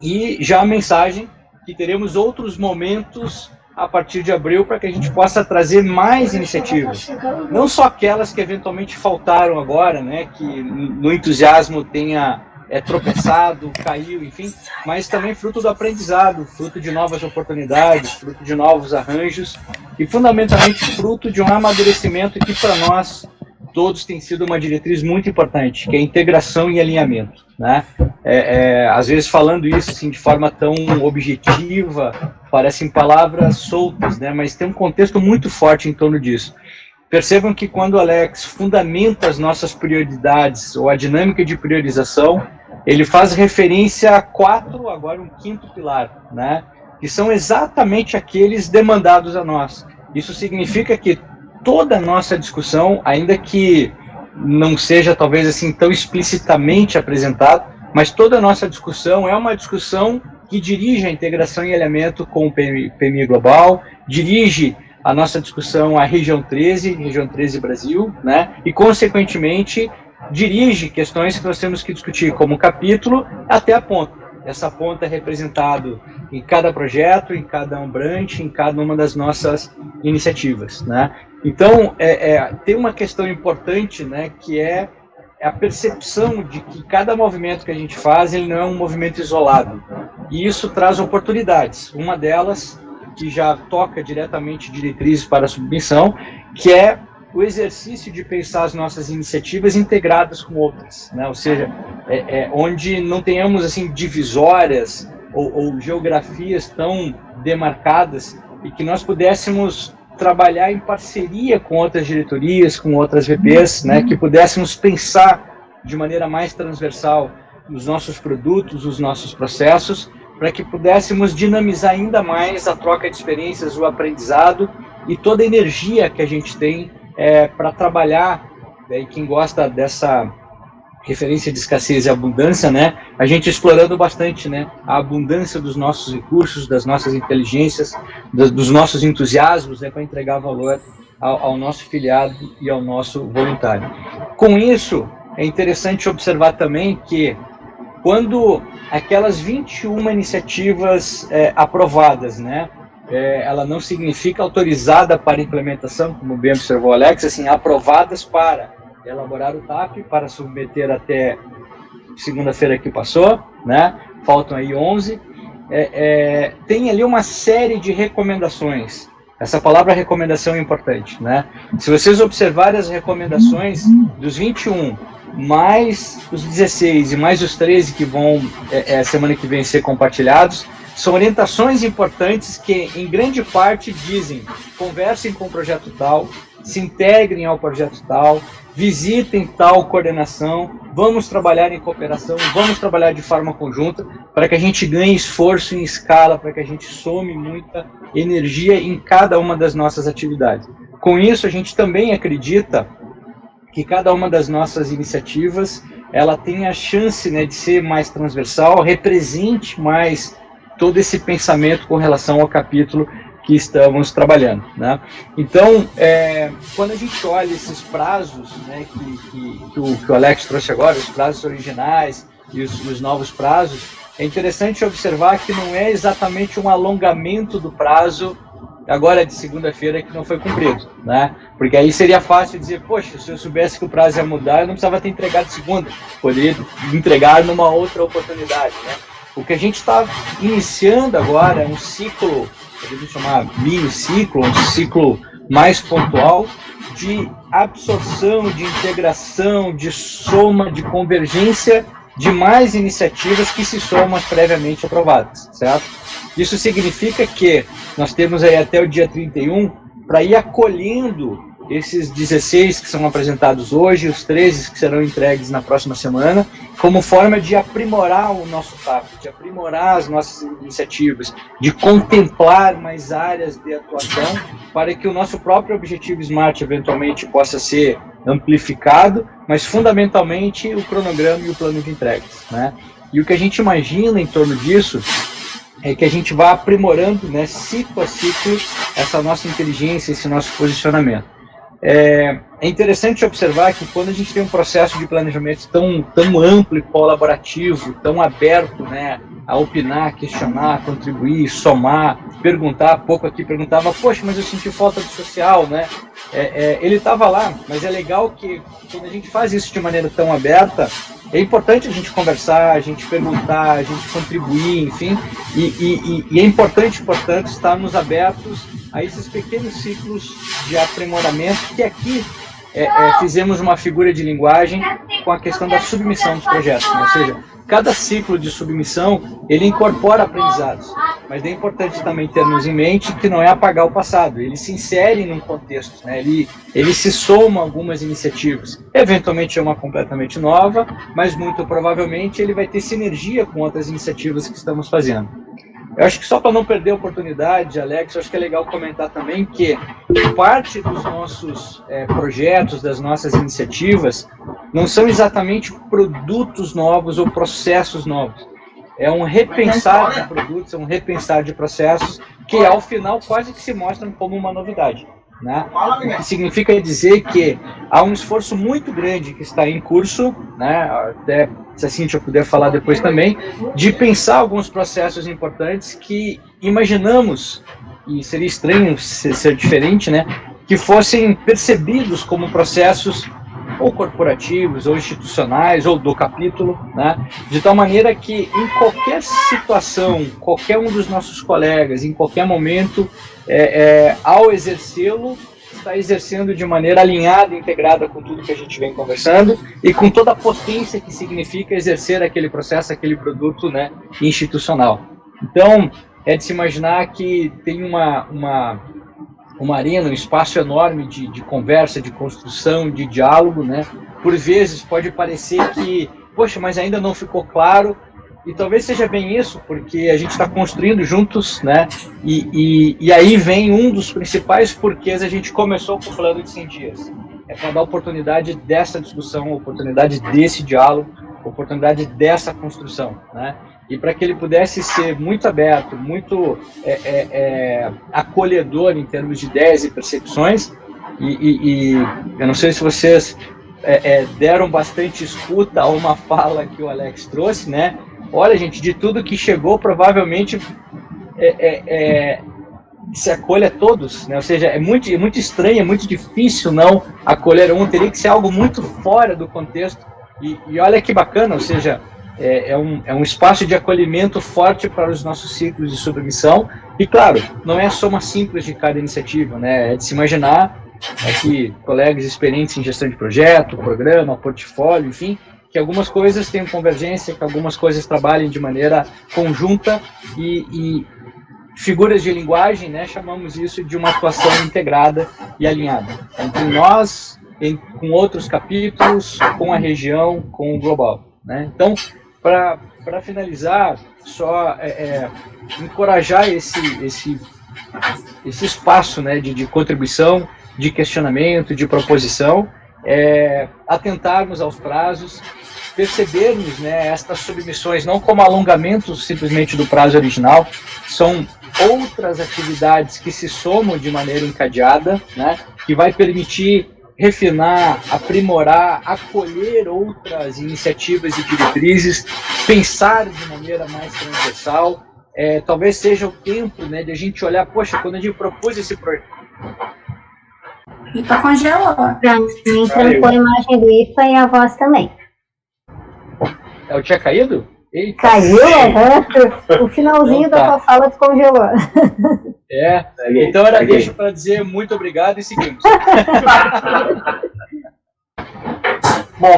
e já a mensagem que teremos outros momentos a partir de abril para que a gente possa trazer mais iniciativas, não só aquelas que eventualmente faltaram agora, né, que no entusiasmo tenha tropeçado, caiu, enfim, mas também fruto do aprendizado, fruto de novas oportunidades, fruto de novos arranjos e fundamentalmente fruto de um amadurecimento que para nós todos tem sido uma diretriz muito importante, que é integração e alinhamento, né? Às vezes falando isso assim, de forma tão objetiva, parecem palavras soltas, né? Mas tem um contexto muito forte em torno disso. Percebam que quando o Alex fundamenta as nossas prioridades ou a dinâmica de priorização, ele faz referência a 4, agora um 5º pilar, né? Que são exatamente aqueles demandados a nós. Isso significa que toda a nossa discussão, ainda que não seja talvez assim tão explicitamente apresentado, mas toda a nossa discussão é uma discussão que dirige a integração e alinhamento com o PMI Global, dirige a nossa discussão à região 13 Brasil, né? E consequentemente dirige questões que nós temos que discutir como capítulo até a ponta. Essa ponta é representada em cada projeto, em cada umbrante, em cada uma das nossas iniciativas, né? Então, tem uma questão importante, né, que é a percepção de que cada movimento que a gente faz, ele não é um movimento isolado. E isso traz oportunidades. Uma delas, que já toca diretamente diretrizes para a submissão, que é o exercício de pensar as nossas iniciativas integradas com outras, né? Ou seja, onde não tenhamos assim divisórias ou geografias tão demarcadas e que nós pudéssemos trabalhar em parceria com outras diretorias, com outras VPs, né? Que pudéssemos pensar de maneira mais transversal os nossos produtos, os nossos processos, para que pudéssemos dinamizar ainda mais a troca de experiências, o aprendizado e toda a energia que a gente tem para trabalhar. E quem gosta dessa referência de escassez e abundância, né, a gente explorando bastante, né, a abundância dos nossos recursos, das nossas inteligências, dos nossos entusiasmos, né, para entregar valor ao nosso filiado e ao nosso voluntário. Com isso, é interessante observar também que quando aquelas 21 iniciativas aprovadas, né, ela não significa autorizada para implementação, como bem observou o Alex, assim, aprovadas para elaborar o TAP, para submeter até segunda-feira que passou, né, faltam aí 11, tem ali uma série de recomendações. Essa palavra recomendação é importante, né? Se vocês observarem as recomendações dos 21, mais os 16 e mais os 13 que vão semana que vem ser compartilhados, são orientações importantes que em grande parte dizem: conversem com o projeto tal, se integrem ao projeto tal, visitem tal coordenação, vamos trabalhar em cooperação, vamos trabalhar de forma conjunta para que a gente ganhe esforço em escala, para que a gente some muita energia em cada uma das nossas atividades. Com isso, a gente também acredita que cada uma das nossas iniciativas ela tem a chance, né, de ser mais transversal, represente mais todo esse pensamento com relação ao capítulo que estamos trabalhando, né? Então, quando a gente olha esses prazos, né, que o Alex trouxe agora, os prazos originais e os novos prazos, é interessante observar que não é exatamente um alongamento do prazo agora de segunda-feira que não foi cumprido, né? Porque aí seria fácil dizer, poxa, se eu soubesse que o prazo ia mudar, eu não precisava ter entregado segunda, poderia entregar numa outra oportunidade, né? O que a gente está iniciando agora é um ciclo, podemos chamar mini ciclo, um ciclo mais pontual de absorção, de integração, de soma, de convergência de mais iniciativas que se somam às previamente aprovadas, certo? Isso significa que nós temos aí até o dia 31 para ir acolhendo esses 16 que são apresentados hoje, os 13 que serão entregues na próxima semana, como forma de aprimorar o nosso papo, de aprimorar as nossas iniciativas, de contemplar mais áreas de atuação para que o nosso próprio objetivo SMART eventualmente possa ser amplificado, mas fundamentalmente o cronograma e o plano de entregas, né? E o que a gente imagina em torno disso é que a gente vá aprimorando, né, ciclo a ciclo, essa nossa inteligência, esse nosso posicionamento. É interessante observar que quando a gente tem um processo de planejamento tão amplo e colaborativo, tão aberto, né, a opinar, questionar, contribuir, somar, perguntar, há pouco aqui perguntava, poxa, mas eu senti falta do social, né? Ele estava lá, mas é legal que quando a gente faz isso de maneira tão aberta, é importante a gente conversar, a gente perguntar, a gente contribuir, enfim, e é importante, portanto, estarmos abertos a esses pequenos ciclos de aprimoramento que aqui fizemos uma figura de linguagem com a questão da submissão dos projetos, né? Ou seja, cada ciclo de submissão, ele incorpora aprendizados, mas é importante também termos em mente que não é apagar o passado, ele se insere num contexto, né? Ele se soma a algumas iniciativas, eventualmente é uma completamente nova, mas muito provavelmente ele vai ter sinergia com outras iniciativas que estamos fazendo. Eu acho que só para não perder a oportunidade, Alex, eu acho que é legal comentar também que parte dos nossos projetos, das nossas iniciativas, não são exatamente produtos novos ou processos novos. É um repensar de produtos, é um repensar de processos que, ao final, quase que se mostram como uma novidade, né? O que significa dizer que há um esforço muito grande que está em curso, né? Até se a Cíntia puder falar depois também, de pensar alguns processos importantes que imaginamos, e seria estranho ser diferente, né? Que fossem percebidos como processos ou corporativos, ou institucionais, ou do capítulo, né? De tal maneira que em qualquer situação, qualquer um dos nossos colegas, em qualquer momento, ao exercê-lo, está exercendo de maneira alinhada, integrada com tudo que a gente vem conversando e com toda a potência que significa exercer aquele processo, aquele produto, né, institucional. Então, é de se imaginar que tem uma arena, um espaço enorme de conversa, de construção, de diálogo, né? Por vezes pode parecer que, poxa, mas ainda não ficou claro, e talvez seja bem isso, porque a gente está construindo juntos, né? E aí vem um dos principais porquês a gente começou com o plano de 100 dias. É para dar oportunidade dessa discussão, oportunidade desse diálogo, oportunidade dessa construção, né? E para que ele pudesse ser muito aberto, muito acolhedor em termos de ideias e percepções, e eu não sei se vocês deram bastante escuta a uma fala que o Alex trouxe, né? Olha, gente, de tudo que chegou, provavelmente se acolhe a todos, né? Ou seja, é muito estranho, é muito difícil não acolher um, teria que ser algo muito fora do contexto, e olha que bacana, ou seja, é um espaço de acolhimento forte para os nossos ciclos de submissão, e claro, não é a soma simples de cada iniciativa, né? É de se imaginar que colegas experientes em gestão de projeto, programa, portfólio, enfim, que algumas coisas tenham convergência, que algumas coisas trabalhem de maneira conjunta e figuras de linguagem, né, chamamos isso de uma atuação integrada e alinhada entre nós, com outros capítulos, com a região, com o global, né? Então, para finalizar, só encorajar esse espaço, né, de contribuição, de questionamento, de proposição, atentarmos aos prazos, percebermos, né, estas submissões não como alongamentos simplesmente do prazo original, são outras atividades que se somam de maneira encadeada, né, que vai permitir refinar, aprimorar, acolher outras iniciativas e diretrizes, pensar de maneira mais transversal, talvez seja o tempo, né, de a gente olhar, poxa, quando a gente propôs esse projeto. IPA congelou. Pra mim, trancou a imagem do IPA e a voz também. Eu tinha caído? Eita. Caiu? O finalzinho da tua fala descongelou. Então era deixa para dizer muito obrigado e seguimos. Bom,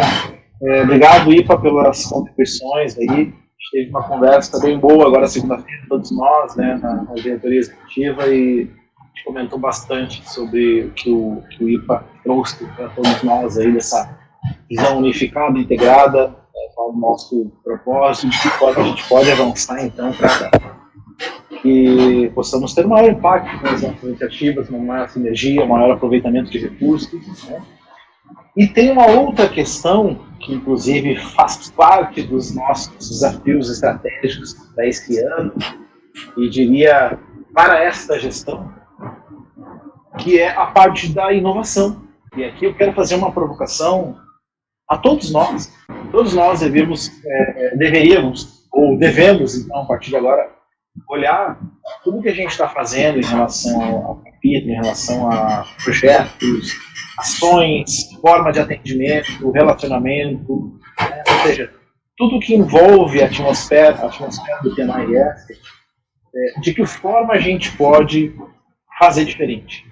obrigado, IPA, pelas contribuições aí. A gente teve uma conversa bem boa agora segunda-feira, todos nós, né, na diretoria executiva, e a gente comentou bastante sobre o que o IPA trouxe para todos nós aí, dessa visão unificada, integrada, qual o nosso propósito, de que forma a gente pode avançar, então, para que possamos ter um maior impacto nas nossas iniciativas, uma maior sinergia, um maior aproveitamento de recursos, né? E tem uma outra questão que, inclusive, faz parte dos nossos desafios estratégicos para esse ano, e diria para esta gestão, que é a parte da inovação. E aqui eu quero fazer uma provocação a todos nós. Todos nós deveríamos, ou devemos, então, a partir de agora, olhar tudo que a gente está fazendo em relação ao capítulo, em relação a projetos, ações, forma de atendimento, relacionamento, né? Ou seja, tudo que envolve a atmosfera do PMIS, de que forma a gente pode fazer diferente,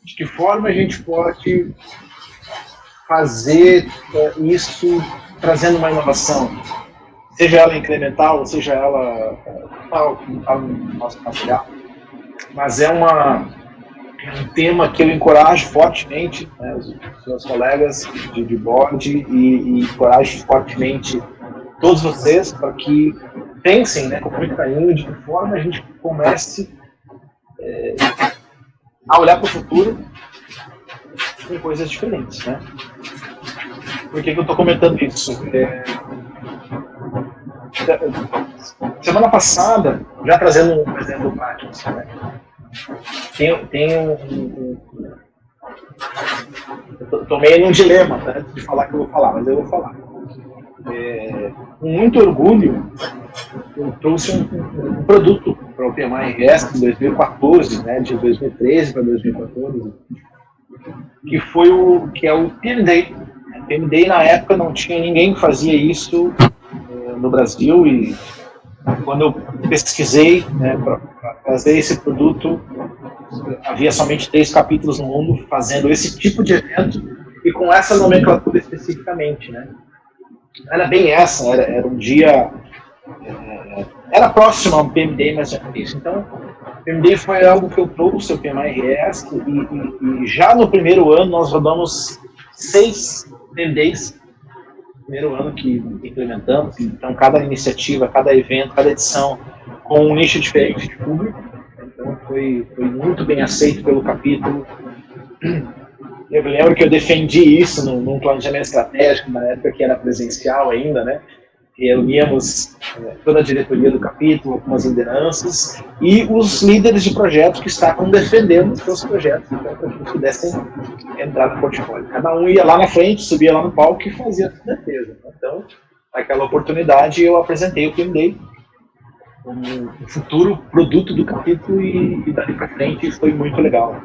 de que forma a gente pode fazer isso trazendo uma inovação, seja ela incremental, seja ela tal, como está no nosso material, mas é um tema que eu encorajo fortemente, né, os meus colegas de board, e encorajo fortemente todos vocês para que pensem, né, com muito carinho, de que forma a gente comece a olhar para o futuro com coisas diferentes, né? Por que eu estou comentando isso? Semana passada, já trazendo um exemplo prático, né? Estou meio num dilema, né, antes de falar que eu vou falar, mas eu vou falar. Com muito orgulho, eu trouxe um produto para o PMIS em 2014, né, de 2013 para 2014, que é o PM Day. O PM Day, na época, não tinha ninguém que fazia isso no Brasil, e quando eu pesquisei, né, para fazer esse produto, havia somente 3 capítulos no mundo fazendo esse tipo de evento e com essa nomenclatura especificamente, né? Era bem essa, era um dia, era próximo ao PM Day, mas já isso. Então, o PM Day foi algo que eu trouxe ao PMIS, e já no primeiro ano nós rodamos 6 PM Days, primeiro ano que implementamos. Então, cada iniciativa, cada evento, cada edição com um nicho diferente de público. Então, foi muito bem aceito pelo capítulo. Eu me lembro que eu defendi isso num planejamento estratégico, na época que era presencial ainda, né? Reuníamos toda a diretoria do capítulo, algumas lideranças e os líderes de projetos que estavam defendendo os seus projetos, então, para que eles pudessem entrar no portfólio. Cada um ia lá na frente, subia lá no palco e fazia a defesa. Então, naquela oportunidade, eu apresentei o PM Day como um futuro produto do capítulo, e dali para frente foi muito legal.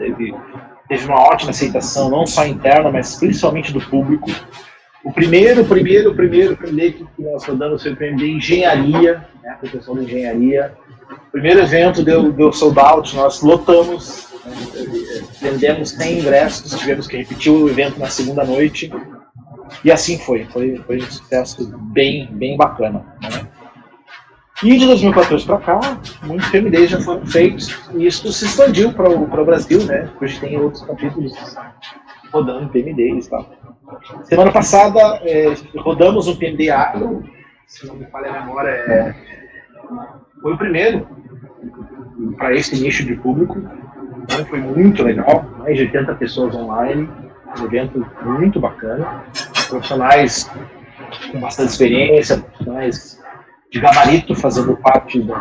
Teve uma ótima aceitação, não só interna, mas principalmente do público. O primeiro que nós rodamos foi o PM de Engenharia, né, a pessoal da Engenharia. O primeiro evento deu sold out, nós lotamos, vendemos 100 ingressos, tivemos que repetir o evento na segunda noite, e assim foi um sucesso bem bacana, né? E de 2014 para cá, muitos PMDs já foram feitos, e isso se expandiu para o Brasil, né? Hoje tem outros capítulos rodando PMDs e tal. Semana passada, rodamos um PMD Agro, se não me falha a memória, foi o primeiro para esse nicho de público. Então, foi muito legal, mais de 80 pessoas online, um evento muito bacana, profissionais com bastante experiência, profissionais de gabarito fazendo parte do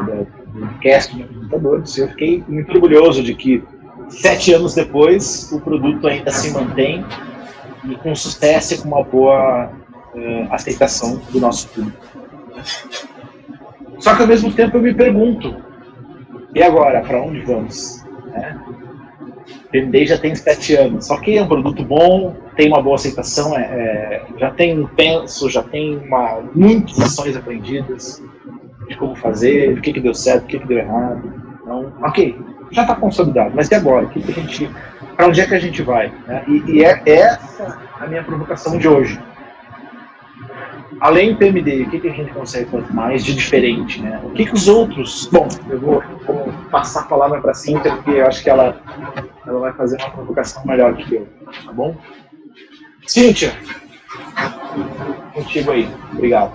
cast de apresentadores. Eu fiquei muito orgulhoso de que 7 anos depois o produto ainda se mantém e com sucesso e com uma boa aceitação do nosso público. Só que ao mesmo tempo eu me pergunto, e agora, para onde vamos? Né? O PMDI já tem 7 anos, só que é um produto bom, tem uma boa aceitação, já tem um penso, já tem muitas lições aprendidas de como fazer, o que deu certo, o que deu errado. Então, ok, já está consolidado, mas e agora? Para onde é que a gente vai? Né? E é essa a minha provocação de hoje. Além do PMD, o que a gente consegue fazer mais de diferente? Né? O que os outros... Bom, eu vou passar a palavra para a Cíntia, porque eu acho que ela vai fazer uma provocação melhor que eu, tá bom? Cíntia, contigo aí. Obrigado.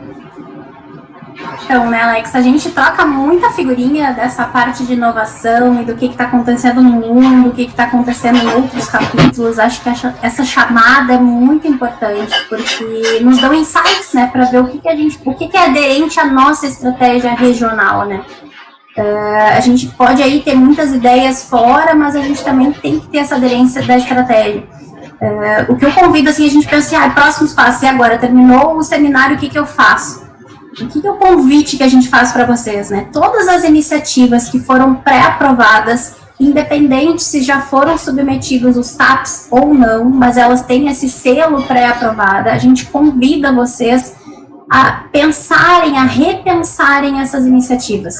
Então, né, Alex, a gente troca muita figurinha dessa parte de inovação e do que está acontecendo no mundo, o que está acontecendo em outros capítulos. Acho que essa chamada é muito importante, porque nos dão insights, né, para ver o que é aderente à nossa estratégia regional, né. A gente pode aí ter muitas ideias fora, mas a gente também tem que ter essa aderência da estratégia. O que eu convido, assim, a gente pensa assim, próximos passos, e agora? Terminou o seminário, o que eu faço? O que é o convite que a gente faz para vocês, né? Todas as iniciativas que foram pré-aprovadas, independente se já foram submetidos os TAPs ou não, mas elas têm esse selo pré-aprovada, a gente convida vocês a pensarem, a repensarem essas iniciativas.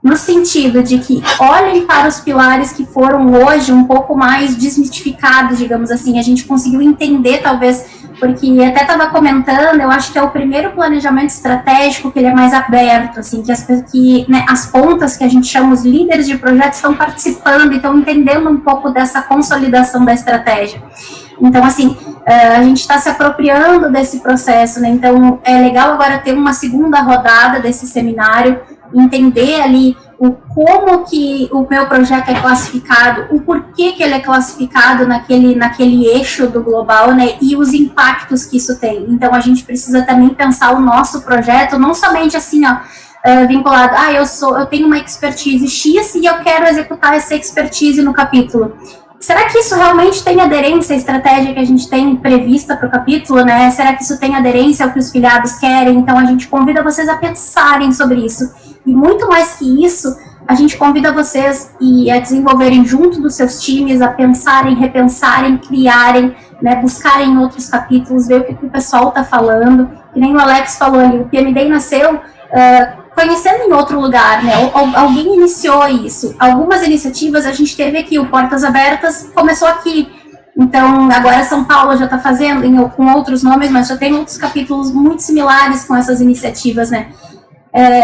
No sentido de que olhem para os pilares que foram hoje um pouco mais desmitificados, digamos assim, a gente conseguiu entender talvez, porque até estava comentando, eu acho que é o primeiro planejamento estratégico que ele é mais aberto, assim, que né, as pontas que a gente chama, os líderes de projetos estão participando e estão entendendo um pouco dessa consolidação da estratégia. Então, assim, a gente está se apropriando desse processo, né? Então, é legal agora ter uma segunda rodada desse seminário, entender ali como que o meu projeto é classificado, o porquê que ele é classificado naquele eixo do global, né, e os impactos que isso tem. Então, a gente precisa também pensar o nosso projeto, não somente assim, vinculado, eu tenho uma expertise X e eu quero executar essa expertise no capítulo. Será que isso realmente tem aderência à estratégia que a gente tem prevista para o capítulo, né? Será que isso tem aderência ao que os filiados querem? Então, a gente convida vocês a pensarem sobre isso. E muito mais que isso, a gente convida vocês a desenvolverem junto dos seus times, a pensarem, repensarem, criarem, né, buscarem outros capítulos, ver o que o pessoal está falando. E nem o Alex falou ali, o PMDI nasceu conhecendo em outro lugar, né? Alguém iniciou isso. Algumas iniciativas a gente teve aqui, o Portas Abertas começou aqui. Então, agora São Paulo já está fazendo, com outros nomes, mas já tem outros capítulos muito similares com essas iniciativas, né?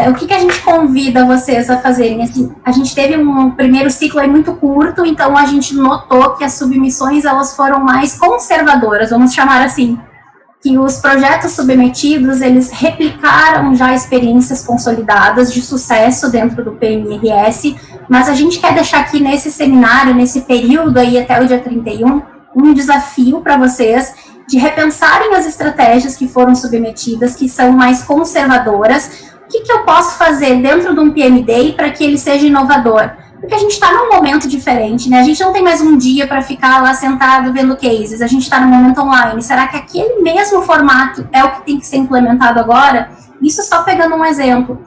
O que a gente convida vocês a fazerem? Assim, a gente teve um primeiro ciclo aí muito curto, então a gente notou que as submissões elas foram mais conservadoras, vamos chamar assim, que os projetos submetidos, eles replicaram já experiências consolidadas de sucesso dentro do PMRS, mas a gente quer deixar aqui nesse seminário, nesse período aí até o dia 31, um desafio para vocês de repensarem as estratégias que foram submetidas, que são mais conservadoras. O que eu posso fazer dentro de um PMDI para que ele seja inovador? Porque a gente está num momento diferente, né? A gente não tem mais um dia para ficar lá sentado vendo cases, a gente está no momento online. Será que aquele mesmo formato é o que tem que ser implementado agora? Isso só pegando um exemplo.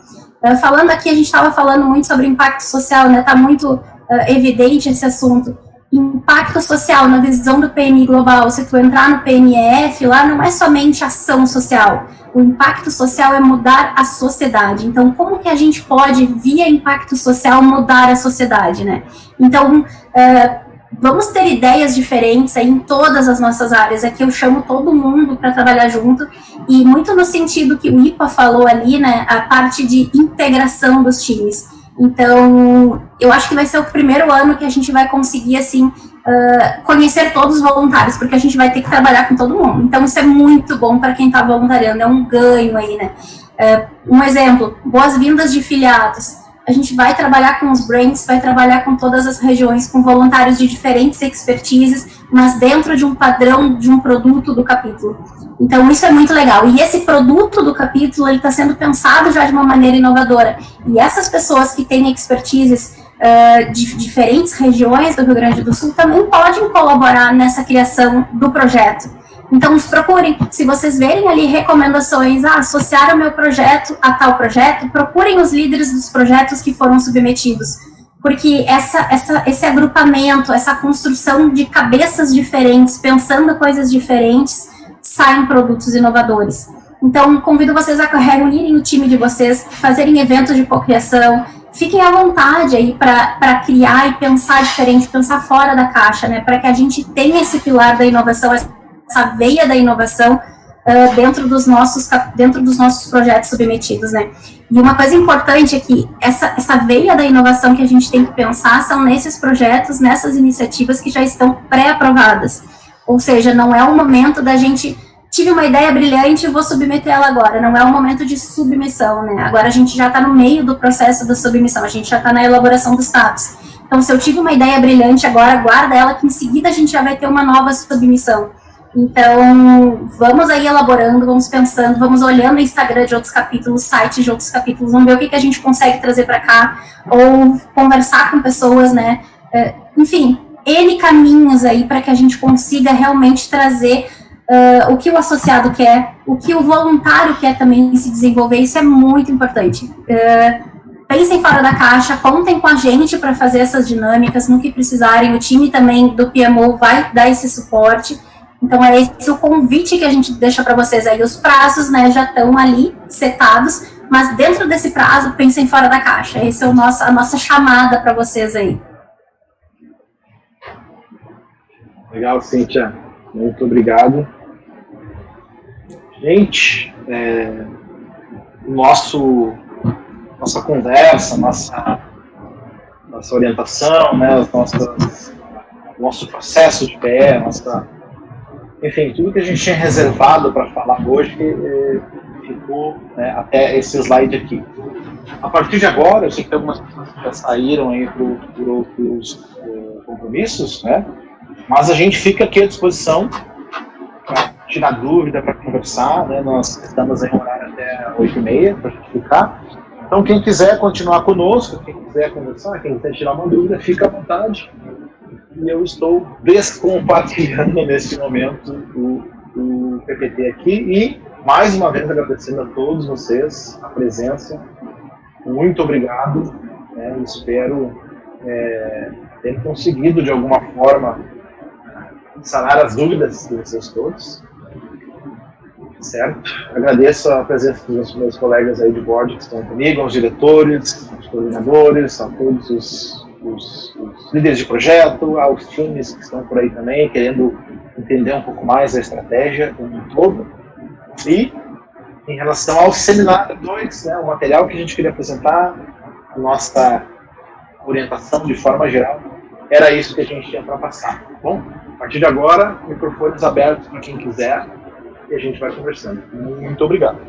Falando aqui, a gente estava falando muito sobre impacto social, né? Está muito evidente esse assunto. Impacto social na visão do PMI global, se tu entrar no PMEF, lá não é somente ação social. O impacto social é mudar a sociedade. Então, como que a gente pode, via impacto social, mudar a sociedade, né? Então, vamos ter ideias diferentes aí em todas as nossas áreas. Aqui eu chamo todo mundo para trabalhar junto, e muito no sentido que o IPA falou ali, né? A parte de integração dos times. Então, eu acho que vai ser o primeiro ano que a gente vai conseguir, assim, conhecer todos os voluntários, porque a gente vai ter que trabalhar com todo mundo. Então, isso é muito bom para quem está voluntariando, é um ganho aí, né? Um exemplo, boas-vindas de filiados. A gente vai trabalhar com os brains, vai trabalhar com todas as regiões, com voluntários de diferentes expertises, mas dentro de um padrão, de um produto do capítulo. Então, isso é muito legal. E esse produto do capítulo, ele está sendo pensado já de uma maneira inovadora. E essas pessoas que têm expertises de diferentes regiões do Rio Grande do Sul também podem colaborar nessa criação do projeto. Então, nos procurem. Se vocês verem ali recomendações, associar o meu projeto a tal projeto, procurem os líderes dos projetos que foram submetidos. Porque esse agrupamento, essa construção de cabeças diferentes, pensando coisas diferentes, saem produtos inovadores. Então, convido vocês a reunirem o time de vocês, fazerem eventos de cocriação, fiquem à vontade aí para criar e pensar diferente, pensar fora da caixa, né? Para que a gente tenha esse pilar da inovação, essa veia da inovação dentro dos nossos projetos submetidos, né? E uma coisa importante é que essa veia da inovação que a gente tem que pensar são nesses projetos, nessas iniciativas que já estão pré-aprovadas. Ou seja, não é o momento da gente, tive uma ideia brilhante e vou submeter ela agora, não é o momento de submissão, né? Agora a gente já está no meio do processo da submissão, a gente já está na elaboração dos status. Então, se eu tive uma ideia brilhante agora, guarda ela que em seguida a gente já vai ter uma nova submissão. Então, vamos aí elaborando, vamos pensando, vamos olhando o Instagram de outros capítulos, sites de outros capítulos, vamos ver o que a gente consegue trazer para cá, ou conversar com pessoas, né? Enfim, N caminhos aí para que a gente consiga realmente trazer o que o associado quer, o que o voluntário quer também se desenvolver, isso é muito importante. Pensem fora da caixa, contem com a gente para fazer essas dinâmicas, no que precisarem, o time também do PMO vai dar esse suporte. Então, é esse o convite que a gente deixa para vocês aí. Os prazos, né, já estão ali setados, mas dentro desse prazo, pensem fora da caixa. Esse é a nossa chamada para vocês aí. Legal, Cíntia. Muito obrigado. Gente, nossa conversa, nossa orientação, né, nosso processo de PR, enfim, tudo que a gente tinha reservado para falar hoje ficou, né, até esse slide aqui. A partir de agora, eu sei que tem algumas pessoas que já saíram aí por outros compromissos, né, mas a gente fica aqui à disposição para tirar dúvida, para conversar, né, nós estamos em horário até 8h30 para a gente ficar. Então, quem quiser continuar conosco, quem quiser conversar, quem quiser tirar uma dúvida, fica à vontade. E eu estou descompartilhando neste momento o PPT aqui e, mais uma vez, agradecendo a todos vocês a presença. Muito obrigado. Espero ter conseguido, de alguma forma, sanar as dúvidas de vocês todos. Certo? Agradeço a presença dos meus colegas aí de board que estão comigo, aos diretores, aos coordenadores, a todos os líderes de projeto, aos times que estão por aí também, querendo entender um pouco mais a estratégia como um todo. E, em relação ao seminário 2, né, o material que a gente queria apresentar, a nossa orientação de forma geral, era isso que a gente tinha para passar. Bom, a partir de agora, microfones abertos para quem quiser, e a gente vai conversando. Muito obrigado.